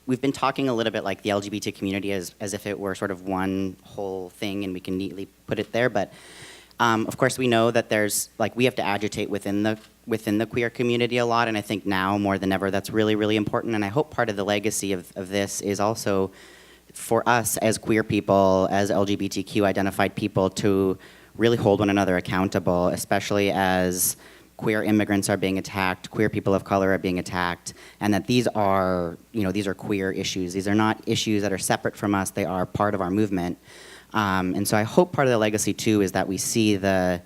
we've been talking a little bit like the LGBT community as if it were sort of one whole thing and we can neatly put it there, but of course, we know that we have to agitate within the queer community a lot, and I think now more than ever that's really, really important. And I hope part of the legacy of this is also for us as queer people, as LGBTQ identified people, to really hold one another accountable, especially as queer immigrants are being attacked, queer people of color are being attacked, and that these are queer issues. These are not issues that are separate from us, they are part of our movement. And so I hope part of the legacy too is that we start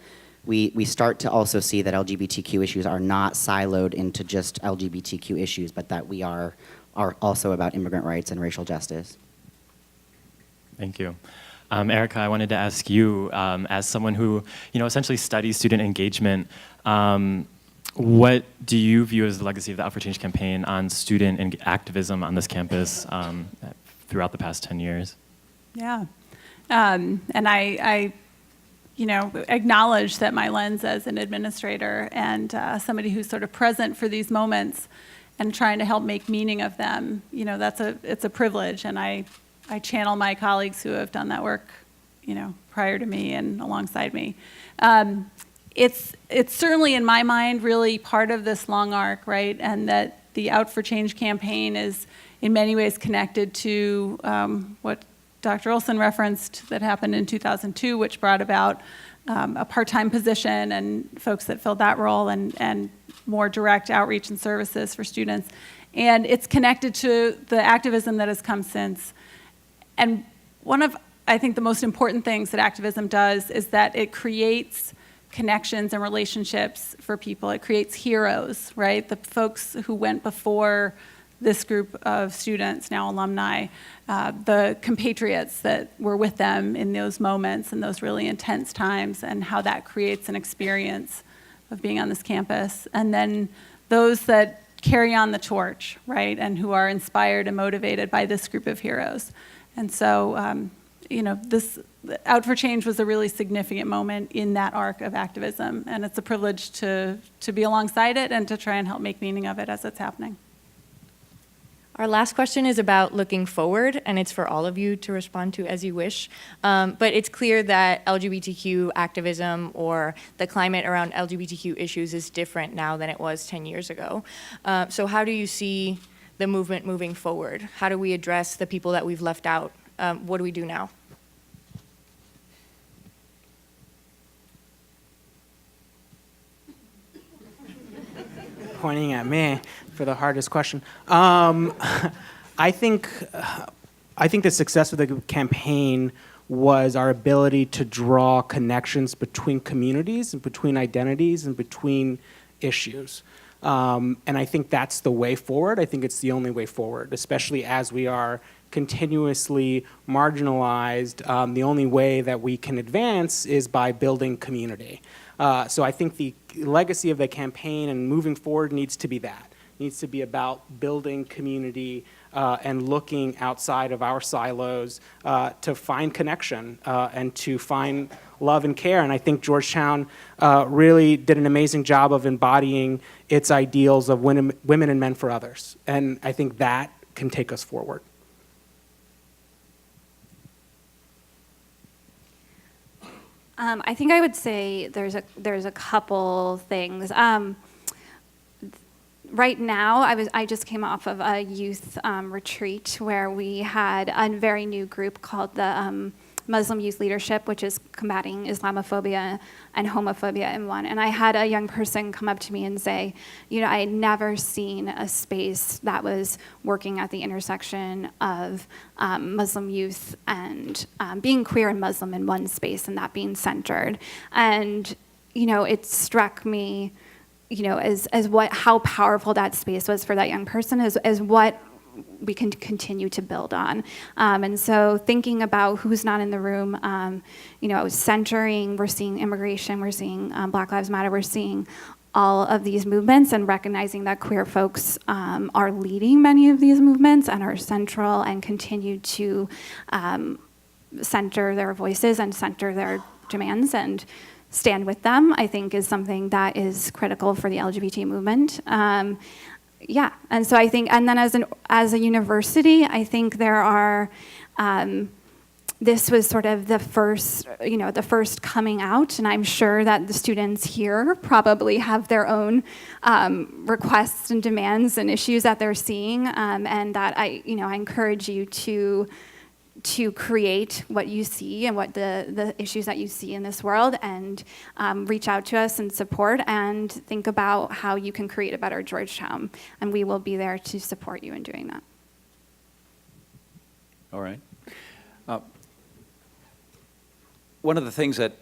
to also see that LGBTQ issues are not siloed into just LGBTQ issues, but that we are also about immigrant rights and racial justice. Thank you. Erica, I wanted to ask you, as someone who essentially studies student engagement, what do you view as the legacy of the Out for Change campaign on student activism on this campus throughout the past 10 years? Yeah. And I acknowledge that my lens as an administrator and somebody who's sort of present for these moments and trying to help make meaning of them, it's a privilege, and I channel my colleagues who have done that work, prior to me and alongside me. It's certainly in my mind really part of this long arc, right? And that the Out for Change campaign is in many ways connected to what Dr. Olson referenced that happened in 2002, which brought about a part-time position and folks that filled that role and more direct outreach and services for students. And it's connected to the activism that has come since. And one of, I think, the most important things that activism does is that it creates connections and relationships for people. It creates heroes, right? The folks who went before this group of students, now alumni, the compatriots that were with them in those moments and those really intense times, and how that creates an experience of being on this campus. And then those that carry on the torch, right? And who are inspired and motivated by this group of heroes. And so, this Out for Change was a really significant moment in that arc of activism, and it's a privilege to be alongside it and to try and help make meaning of it as it's happening. Our last question is about looking forward, and it's for all of you to respond to as you wish. But it's clear that LGBTQ activism or the climate around LGBTQ issues is different now than it was 10 years ago. So how do you see the movement moving forward? How do we address the people that we've left out? What do we do now? Pointing at me for the hardest question. I think the success of the campaign was our ability to draw connections between communities and between identities and between issues. And I think that's the way forward. I think it's the only way forward, especially as we are continuously marginalized. The only way that we can advance is by building community. So I think the legacy of the campaign and moving forward needs to be that. It needs to be about building community and looking outside of our silos to find connection and to find love and care. And I think Georgetown really did an amazing job of embodying its ideals of women and men for others. And I think that can take us forward. I think I would say there's a couple things. Right now, I just came off of a youth retreat where we had a very new group called the Muslim Youth Leadership, which is combating Islamophobia and homophobia in one. And I had a young person come up to me and say, I had never seen a space that was working at the intersection of Muslim youth and being queer and Muslim in one space, and that being centered. And, it struck me, as how powerful that space was for that young person, as what we can continue to build on. And so thinking about who's not in the room, centering, we're seeing immigration, we're seeing Black Lives Matter, we're seeing all of these movements, and recognizing that queer folks are leading many of these movements and are central and continue to center their voices and center their demands and stand with them, I think is something that is critical for the LGBT movement. Yeah, and so I think, and then as a university, I think there are, this was sort of the first coming out, and I'm sure that the students here probably have their own requests and demands and issues that they're seeing, and that I encourage you to create what you see and what the issues that you see in this world, and reach out to us and support, and think about how you can create a better Georgetown. And we will be there to support you in doing that. All right. One of the things that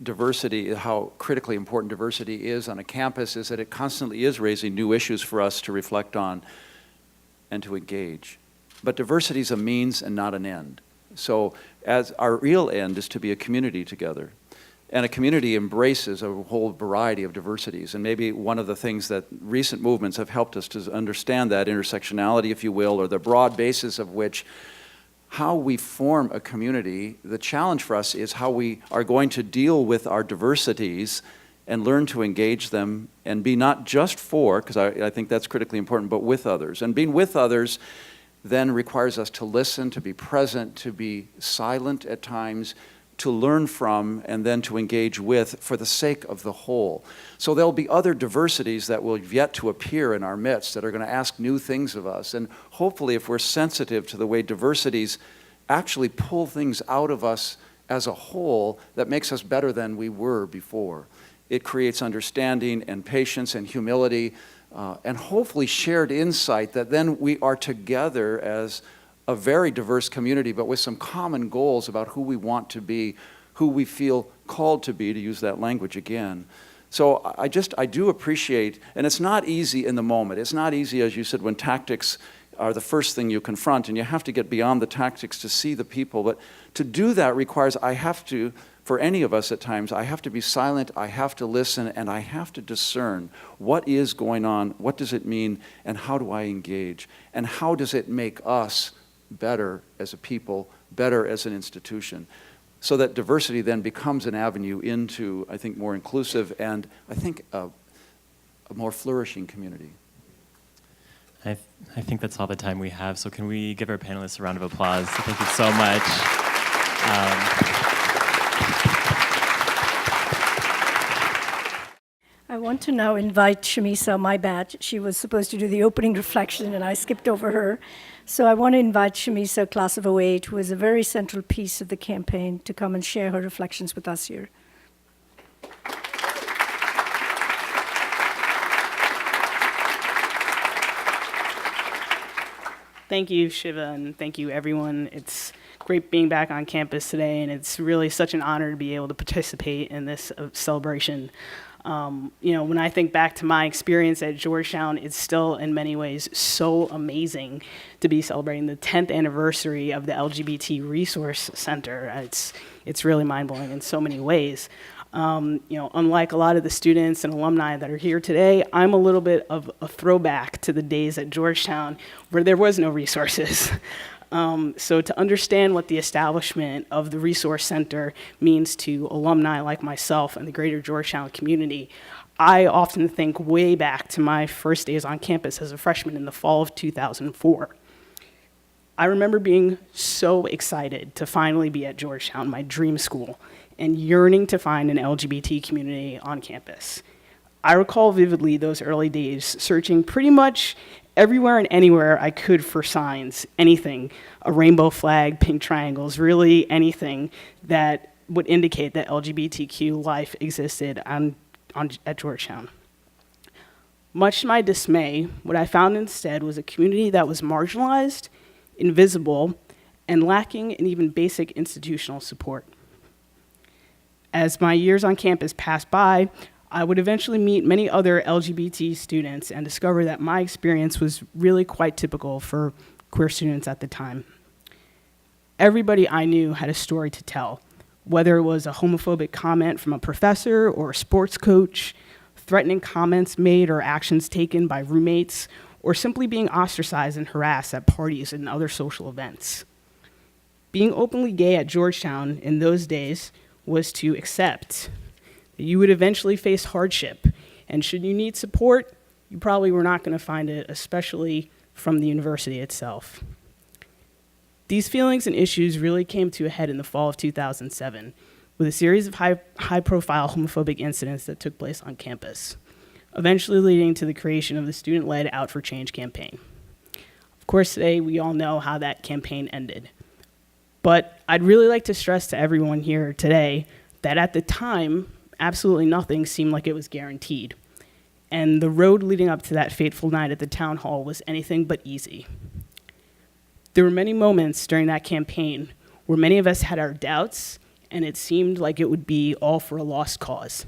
diversity, how critically important diversity is on a campus, is that it constantly is raising new issues for us to reflect on and to engage. But diversity is a means and not an end. So as our real end is to be a community together. And a community embraces a whole variety of diversities. And maybe one of the things that recent movements have helped us to understand that intersectionality, if you will, or the broad basis of which how we form a community. The challenge for us is how we are going to deal with our diversities and learn to engage them and be not just for, because I think that's critically important, but with others. And being with others then requires us to listen, to be present, to be silent at times, to learn from, and then to engage with for the sake of the whole. So there'll be other diversities that will yet to appear in our midst that are going to ask new things of us. And hopefully, if we're sensitive to the way diversities actually pull things out of us as a whole that makes us better than we were before, it creates understanding and patience and humility, and hopefully shared insight that then we are together as a very diverse community, but with some common goals about who we want to be, who we feel called to be, to use that language again. So I do appreciate, and it's not easy in the moment. It's not easy, as you said, when tactics are the first thing you confront, and you have to get beyond the tactics to see the people. But to do that requires, for any of us at times, I have to be silent, I have to listen, and I have to discern what is going on, what does it mean, and how do I engage? And how does it make us better as a people, better as an institution? So that diversity then becomes an avenue into, I think, more inclusive and, I think, a more flourishing community. I think that's all the time we have, so can we give our panelists a round of applause? Thank you so much. I want to now invite Shamisa, my bad. She was supposed to do the opening reflection, and I skipped over her. So I want to invite Shamisa, class of '08, who is a very central piece of the campaign, to come and share her reflections with us here. Thank you, Shiva, and thank you, everyone. It's great being back on campus today, and it's really such an honor to be able to participate in this celebration. When I think back to my experience at Georgetown, it's still in many ways so amazing to be celebrating the 10th anniversary of the LGBT Resource Center. It's really mind-blowing in so many ways. Unlike a lot of the students and alumni that are here today, I'm a little bit of a throwback to the days at Georgetown where there was no resources. So to understand what the establishment of the Resource Center means to alumni like myself and the greater Georgetown community, I often think way back to my first days on campus as a freshman in the fall of 2004. I remember being so excited to finally be at Georgetown, my dream school, and yearning to find an LGBT community on campus. I recall vividly those early days, searching pretty much everywhere and anywhere I could for signs, anything, a rainbow flag, pink triangles, really anything that would indicate that LGBTQ life existed at Georgetown. Much to my dismay, what I found instead was a community that was marginalized, invisible, and lacking in even basic institutional support. As my years on campus passed by, I would eventually meet many other LGBT students and discover that my experience was really quite typical for queer students at the time. Everybody I knew had a story to tell, whether it was a homophobic comment from a professor or a sports coach, threatening comments made or actions taken by roommates, or simply being ostracized and harassed at parties and other social events. Being openly gay at Georgetown in those days was to accept that you would eventually face hardship, and should you need support, you probably were not going to find it, especially from the university itself. These feelings and issues really came to a head in the fall of 2007 with a series of high-profile homophobic incidents that took place on campus, eventually leading to the creation of the student-led Out for Change campaign. Of course, today we all know how that campaign ended. But I'd really like to stress to everyone here today that at the time, absolutely nothing seemed like it was guaranteed. And the road leading up to that fateful night at the town hall was anything but easy. There were many moments during that campaign where many of us had our doubts, and it seemed like it would be all for a lost cause.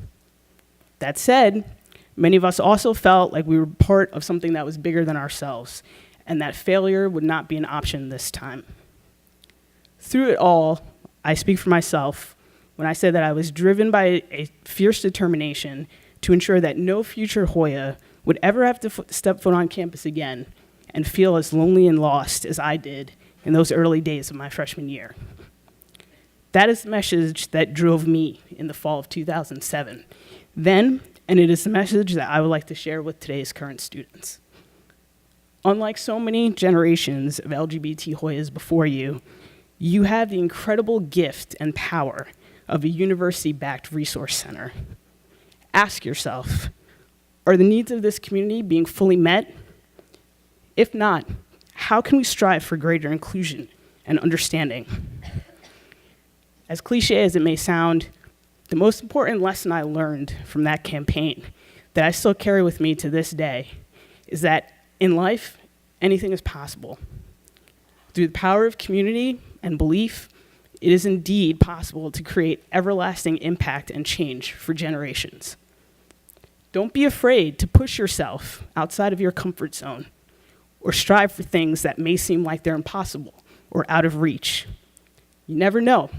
That said, many of us also felt like we were part of something that was bigger than ourselves, and that failure would not be an option this time. Through it all, I speak for myself when I say that I was driven by a fierce determination to ensure that no future Hoya would ever have to step foot on campus again and feel as lonely and lost as I did in those early days of my freshman year. That is the message that drove me in the fall of 2007. Then, and it is the message that I would like to share with today's current students. Unlike so many generations of LGBT Hoyas before you, you have the incredible gift and power of a university-backed resource center. Ask yourself, are the needs of this community being fully met? If not, how can we strive for greater inclusion and understanding? As cliche as it may sound, the most important lesson I learned from that campaign that I still carry with me to this day is that in life, anything is possible. Through the power of community and belief, it is indeed possible to create everlasting impact and change for generations. Don't be afraid to push yourself outside of your comfort zone or strive for things that may seem like they're impossible or out of reach. You never know.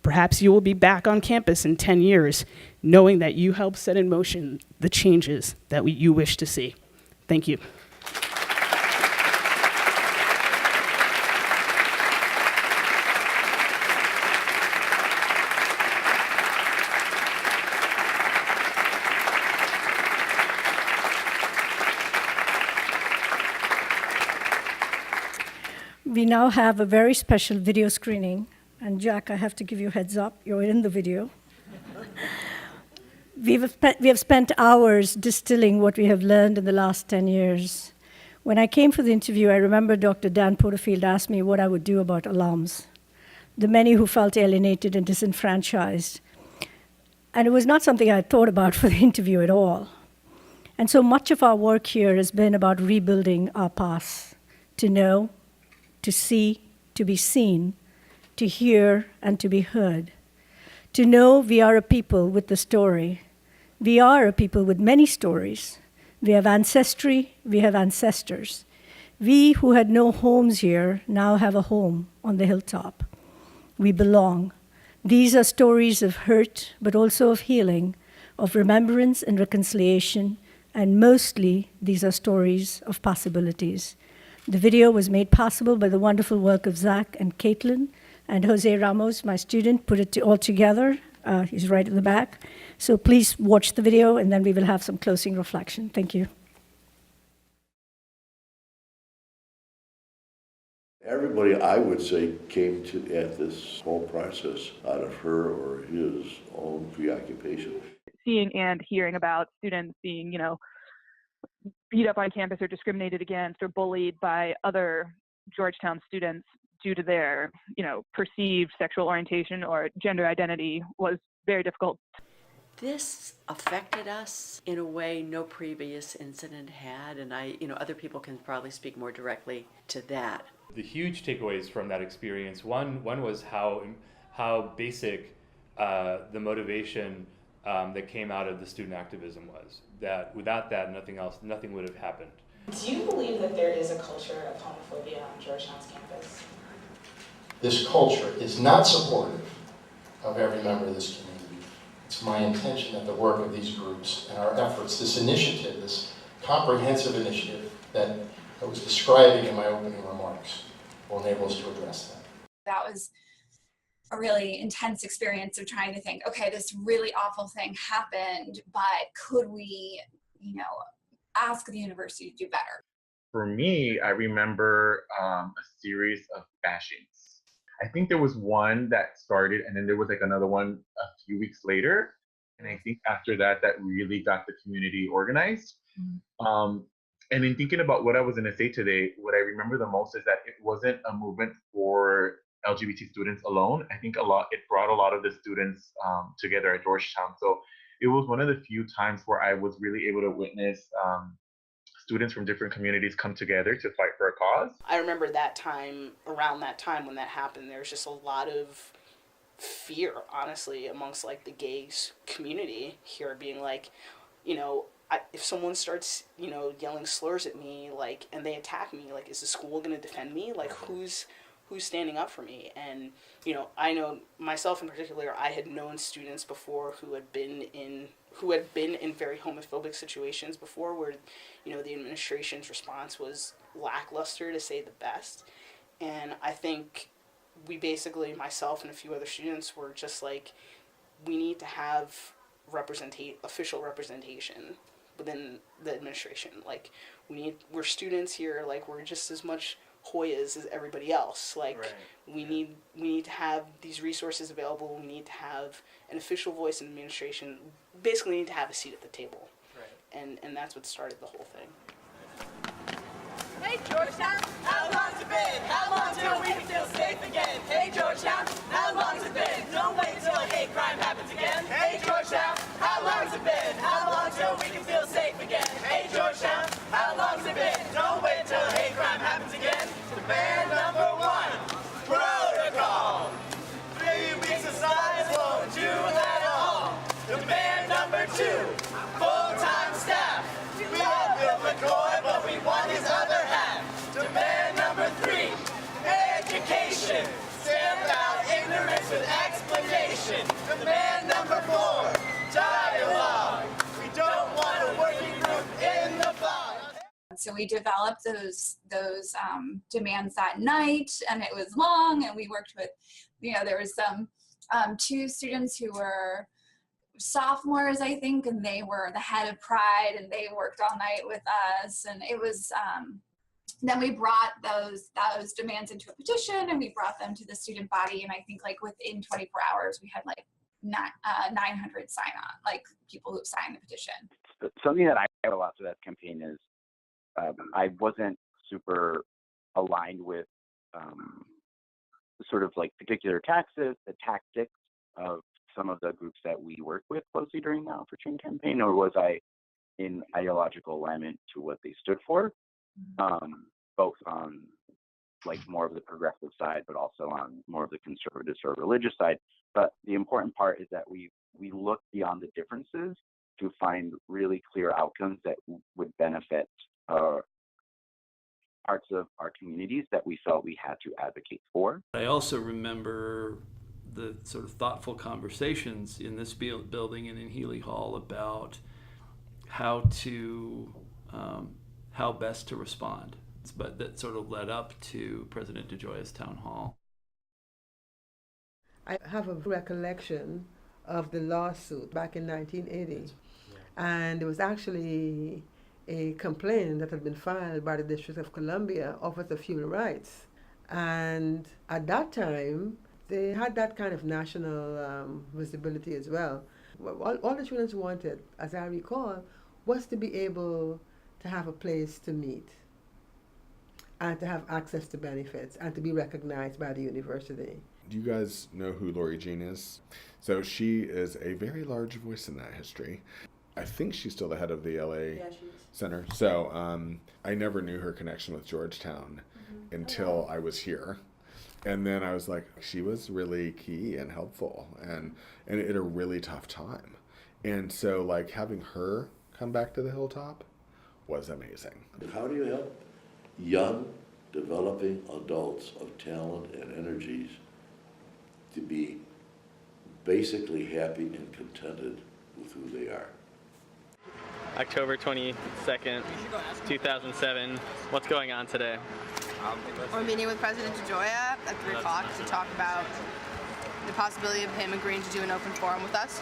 Perhaps you will be back on campus in 10 years knowing that you helped set in motion the changes that you wish to see. Thank you. We now have a very special video screening. And Jack, I have to give you a heads up, you're in the video. We have spent hours distilling what we have learned in the last 10 years. When I came for the interview, I remember Dr. Dan Porterfield asked me what I would do about alums, the many who felt alienated and disenfranchised. And it was not something I had thought about for the interview at all. And so much of our work here has been about rebuilding our past, to know, to see, to be seen, to hear and to be heard. To know we are a people with the story. We are a people with many stories. We have ancestry, we have ancestors. We who had no homes here now have a home on the hilltop. We belong. These are stories of hurt, but also of healing, of remembrance and reconciliation, and mostly these are stories of possibilities. The video was made possible by the wonderful work of Zach and Caitlin, and Jose Ramos, my student, put it all together. He's right in the back. So please watch the video, and then we will have some closing reflection. Thank you. Everybody, I would say, came to at this whole process out of her or his own preoccupation. Seeing and hearing about students being, beat up on campus or discriminated against or bullied by other Georgetown students due to their, perceived sexual orientation or gender identity was very difficult. This affected us in a way no previous incident had, and other people can probably speak more directly to that. The huge takeaways from that experience, one was how basic the motivation that came out of the student activism was. That without that, nothing would have happened. Do you believe that there is a culture of homophobia on Georgetown's campus? This culture is not supportive of every member of this community. It's my intention that the work of these groups and our efforts, this initiative, this comprehensive initiative that I was describing in my opening remarks, will enable us to address that. That was a really intense experience of trying to think, okay, this really awful thing happened, but could we, ask the university to do better? For me, I remember a series of bashings. I think there was one that started, and then there was another one a few weeks later. And I think after that, that really got the community organized. And in thinking about what I was going to say today, what I remember the most is that it wasn't a movement for LGBT students alone. I think it brought a lot of the students together at Georgetown. So it was one of the few times where I was really able to witness students from different communities come together to fight for a cause. I remember around that time when that happened, there was just a lot of fear, honestly, amongst the gays community here, being if someone starts, yelling slurs at me, and they attack me, is the school going to defend me? Who's standing up for me? And, I know myself in particular, I had known students before who had been in very homophobic situations before, where, the administration's response was lackluster, to say the best. And I think we basically, myself and a few other students, were just like, we need to have official representation within the administration. Like, we're students here, like, we're just as much Hoyas as everybody else. Like, we need to have these resources available. We need to have an official voice in administration. Basically, need to have a seat at the table. And that's what started the whole thing. Hey Georgetown, how long's it been? How long till we can feel safe again? Hey Georgetown, how long's it been? Don't wait till a hate crime happens again. Hey Georgetown, how long's it been? How long till we can feel safe again? Hey Georgetown, how long's it been? Don't wait till a hate crime happens again. Demand number 1, protocol. 3 weeks of silence won't do at all. Demand number 2, full-time staff. We all feel McCoy, but we want his other half. Demand number 3, education. Stamp out ignorance with explanation. Demand number 4, dialogue. We don't want a working group in the fog. So we developed those demands that night, and it was long, and we worked with, there was some 2 students who were sophomores, I think, and they were the head of Pride, and they worked all night with us, and it was, then we brought those demands into a petition, and we brought them to the student body, and I think like within 24 hours, we had like 900 sign-on, like people who signed the petition. Something that I have a lot to that campaign is I wasn't super aligned with sort of like particular the tactics of some of the groups that we work with closely during the Out for Change campaign, or was I in ideological alignment to what they stood for, both on like more of the progressive side, but also on more of the conservative or religious side. But the important part is that we look beyond the differences to find really clear outcomes that would benefit parts of our communities that we felt we had to advocate for. I also remember the sort of thoughtful conversations in this building and in Healy Hall about how best to respond. But that sort of led up to President DeGioia's town hall. I have a recollection of the lawsuit back in 1980. And there was actually a complaint that had been filed by the District of Columbia Office of Human Rights. And at that time, they had that kind of national visibility as well. All the students wanted, as I recall, was to be able to have a place to meet and to have access to benefits and to be recognized by the university. Do you guys know who Lori Jean is? So she is a very large voice in that history. I think she's still the head of the LA Center. So I never knew her connection with Georgetown until I was here. And then I was like, she was really key and helpful and at a really tough time. And so like having her come back to the Hilltop was amazing. How do you help young, developing adults of talent and energies to be basically happy and contented with who they are? October 22nd, 2007. What's going on today? We're meeting with President DeGioia at 3 o'clock to talk about the possibility of him agreeing to do an open forum with us.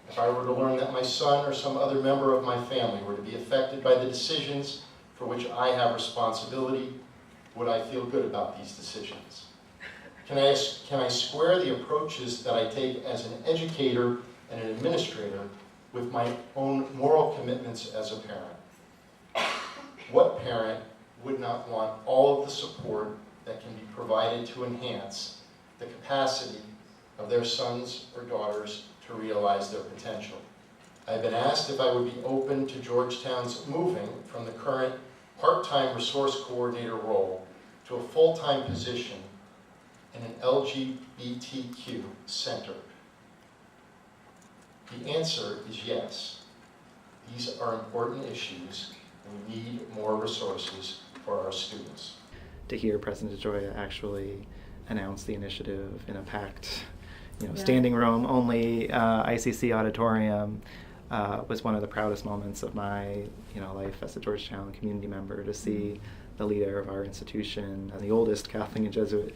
If I were to learn that my son or some other member of my family were to be affected by the decisions for which I have responsibility, would I feel good about these decisions? Can I square the approaches that I take as an educator and an administrator with my own moral commitments as a parent? What parent would not want all of the support that can be provided to enhance the capacity of their sons or daughters to realize their potential? I've been asked if I would be open to Georgetown's moving from the current part-time resource coordinator role to a full-time position in an LGBTQ center. The answer is yes. These are important issues, and we need more resources for our students. To hear President DeGioia actually announce the initiative in a packed, standing room only ICC Auditorium was one of the proudest moments of my, life as a Georgetown community member. To see the leader of our institution and the oldest Catholic and Jesuit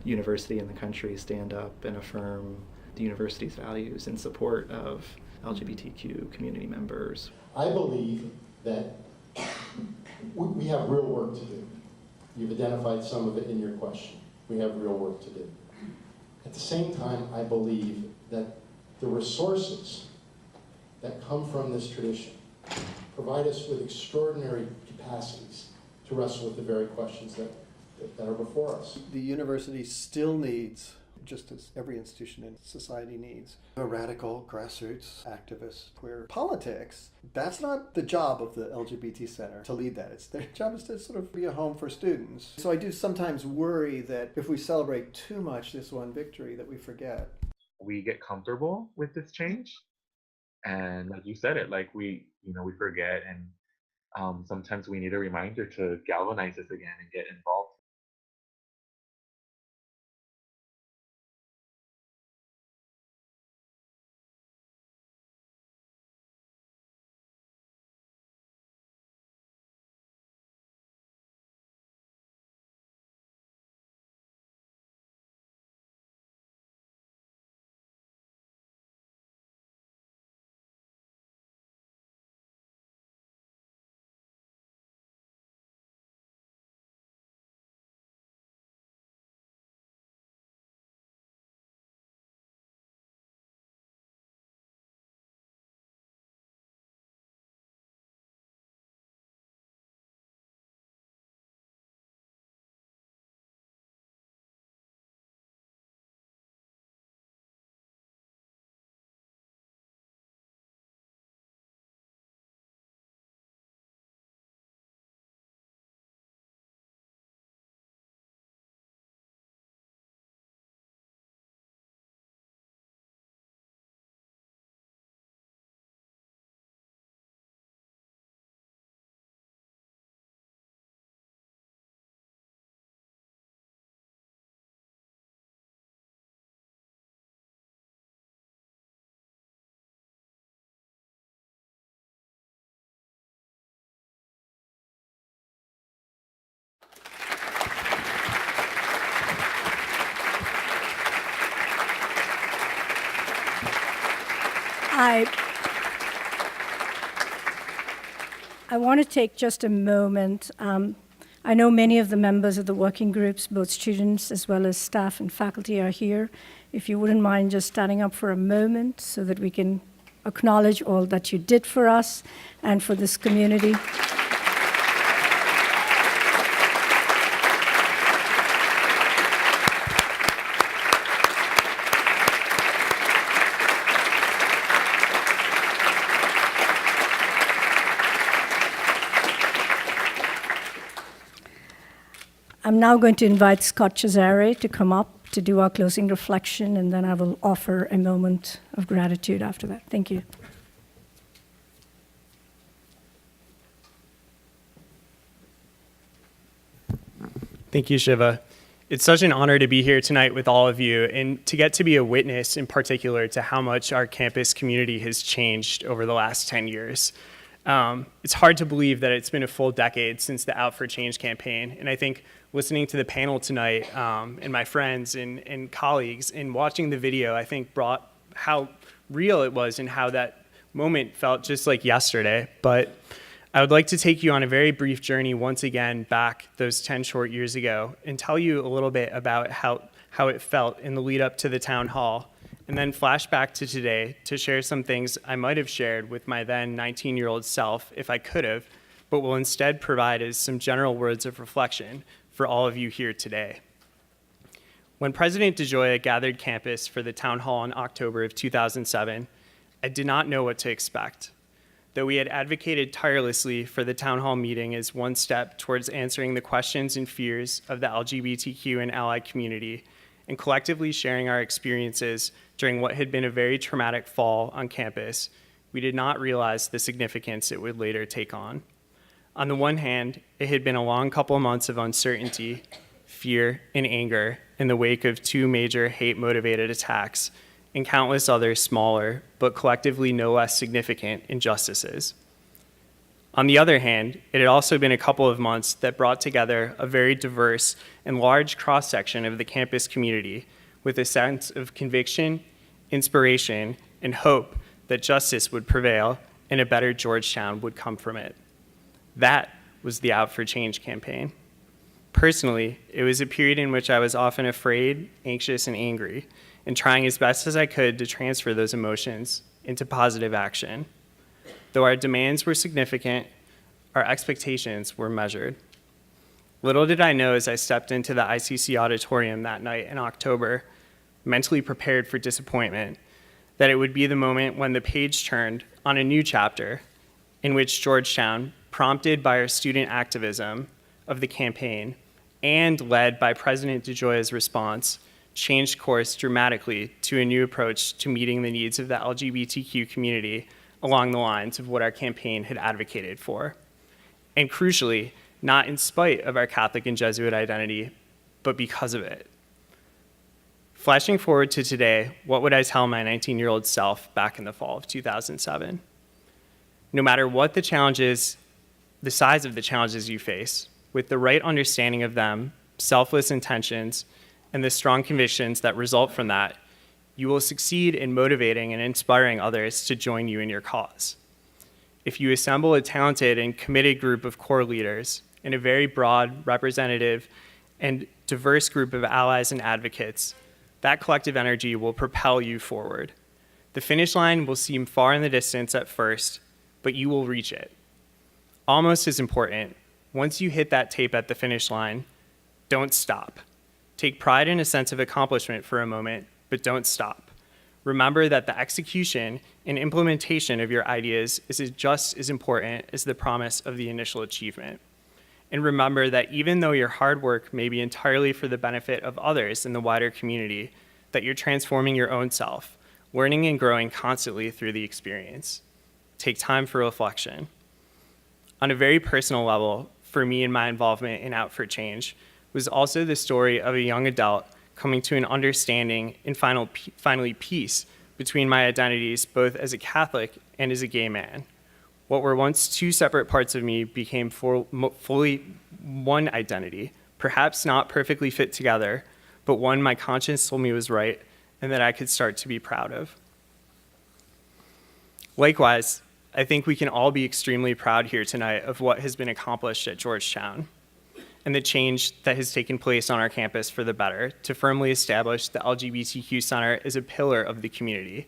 university in the country stand up and affirm the university's values in support of LGBTQ community members. I believe that we have real work to do. You've identified some of it in your question. We have real work to do. At the same time, I believe that the resources that come from this tradition provide us with extraordinary capacities to wrestle with the very questions that are before us. The university still needs, just as every institution in society needs, a radical grassroots activist queer politics. That's not the job of the LGBT Center to lead that. It's their job is to sort of be a home for students. So I do sometimes worry that if we celebrate too much this one victory, that we forget. We get comfortable with this change, and like you said it, like we forget, and sometimes we need a reminder to galvanize us again and get involved. I want to take just a moment. I know many of the members of the working groups, both students as well as staff and faculty, are here. If you wouldn't mind just standing up for a moment so that we can acknowledge all that you did for us and for this community. I'm now going to invite Scott Cesare to come up to do our closing reflection, and then I will offer a moment of gratitude after that. Thank you. Thank you, Shiva. It's such an honor to be here tonight with all of you and to get to be a witness in particular to how much our campus community has changed over the last 10 years. It's hard to believe that it's been a full decade since the Out for Change campaign, and I think listening to the panel tonight and my friends and colleagues and watching the video, I think brought how real it was and how that moment felt just like yesterday. But I would like to take you on a very brief journey once again back those 10 short years ago and tell you a little bit about how it felt in the lead up to the town hall, and then flash back to today to share some things I might have shared with my then 19-year-old self if I could have, but will instead provide as some general words of reflection for all of you here today. When President DeGioia gathered campus for the town hall in October of 2007, I did not know what to expect. Though we had advocated tirelessly for the town hall meeting as one step towards answering the questions and fears of the LGBTQ and allied community, and collectively sharing our experiences during what had been a very traumatic fall on campus, we did not realize the significance it would later take on. On the one hand, it had been a long couple of months of uncertainty, fear, and anger in the wake of 2 major hate-motivated attacks and countless other smaller, but collectively no less significant injustices. On the other hand, it had also been a couple of months that brought together a very diverse and large cross-section of the campus community with a sense of conviction, inspiration, and hope that justice would prevail and a better Georgetown would come from it. That was the Out for Change campaign. Personally, it was a period in which I was often afraid, anxious, and angry, and trying as best as I could to transfer those emotions into positive action. Though our demands were significant, our expectations were measured. Little did I know as I stepped into the ICC Auditorium that night in October, mentally prepared for disappointment, that it would be the moment when the page turned on a new chapter in which Georgetown, prompted by our student activism of the campaign and led by President DeGioia's response, changed course dramatically to a new approach to meeting the needs of the LGBTQ community along the lines of what our campaign had advocated for. And crucially, not in spite of our Catholic and Jesuit identity, but because of it. Flashing forward to today, what would I tell my 19-year-old self back in the fall of 2007? No matter what the challenges, the size of the challenges you face, with the right understanding of them, selfless intentions, and the strong convictions that result from that, you will succeed in motivating and inspiring others to join you in your cause. If you assemble a talented and committed group of core leaders and a very broad, representative, and diverse group of allies and advocates, that collective energy will propel you forward. The finish line will seem far in the distance at first, but you will reach it. Almost as important, once you hit that tape at the finish line, don't stop. Take pride in a sense of accomplishment for a moment, but don't stop. Remember that the execution and implementation of your ideas is just as important as the promise of the initial achievement. And remember that even though your hard work may be entirely for the benefit of others in the wider community, that you're transforming your own self, learning and growing constantly through the experience. Take time for reflection. On a very personal level, for me and my involvement in Out for Change, was also the story of a young adult coming to an understanding and finally peace between my identities, both as a Catholic and as a gay man. What were once two separate parts of me became fully one identity, perhaps not perfectly fit together, but one my conscience told me was right and that I could start to be proud of. Likewise, I think we can all be extremely proud here tonight of what has been accomplished at Georgetown and the change that has taken place on our campus for the better to firmly establish the LGBTQ Center as a pillar of the community.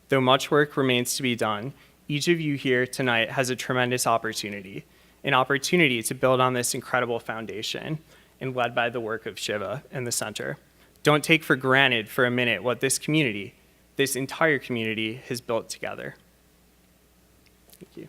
Though much work remains to be done, each of you here tonight has a tremendous opportunity, an opportunity to build on this incredible foundation and led by the work of Shiva and the center. Don't take for granted for a minute what this community, this entire community, has built together. Thank you.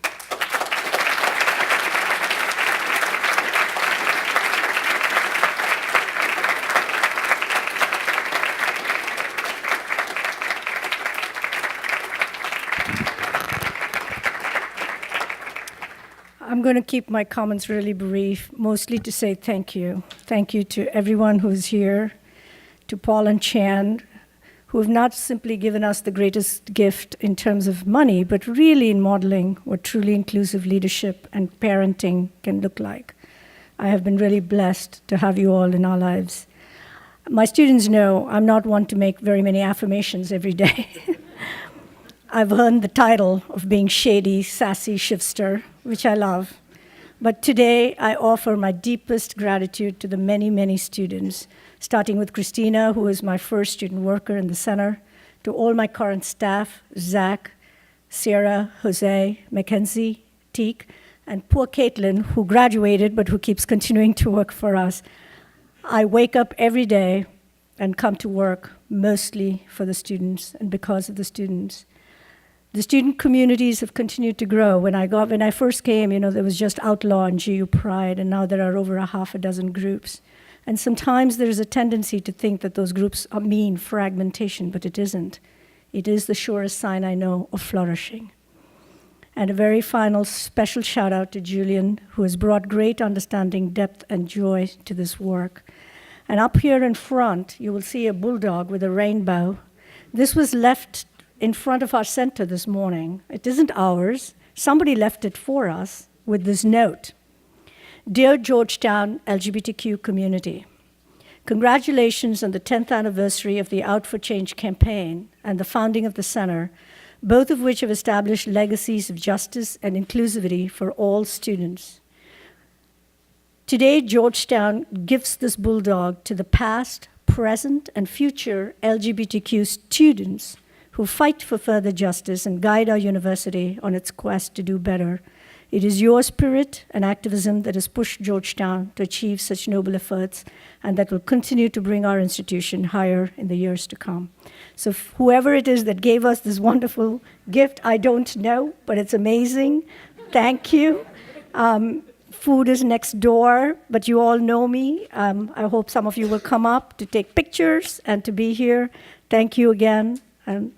I'm going to keep my comments really brief, mostly to say thank you. Thank you to everyone who's here, to Paul and Chan, who have not simply given us the greatest gift in terms of money, but really in modeling what truly inclusive leadership and parenting can look like. I have been really blessed to have you all in our lives. My students know I'm not one to make very many affirmations every day. I've earned the title of being shady, sassy shifter, which I love. But today, I offer my deepest gratitude to the many, many students, starting with Christina, who is my first student worker in the center, to all my current staff, Zach, Sierra, Jose, Mackenzie, Teek, and poor Caitlin, who graduated but who keeps continuing to work for us. I wake up every day and come to work mostly for the students and because of the students. The student communities have continued to grow. When I first came, there was just Outlaw and GU Pride, and now there are over a half a dozen groups. And sometimes there's a tendency to think that those groups mean fragmentation, but it isn't. It is the surest sign I know of flourishing. And a very final special shout out to Julian, who has brought great understanding, depth, and joy to this work. And up here in front, you will see a bulldog with a rainbow. This was left in front of our center this morning. It isn't ours. Somebody left it for us. with this note. Dear Georgetown LGBTQ community, congratulations on the 10th anniversary of the Out for Change campaign and the founding of the center, both of which have established legacies of justice and inclusivity for all students. Today, Georgetown gifts this bulldog to the past, present, and future LGBTQ students who fight for further justice and guide our university on its quest to do better. It is your spirit and activism that has pushed Georgetown to achieve such noble efforts and that will continue to bring our institution higher in the years to come. So whoever it is that gave us this wonderful gift, I don't know, but it's amazing. Thank you. Food is next door, but you all know me. I hope some of you will come up to take pictures and to be here. Thank you again, and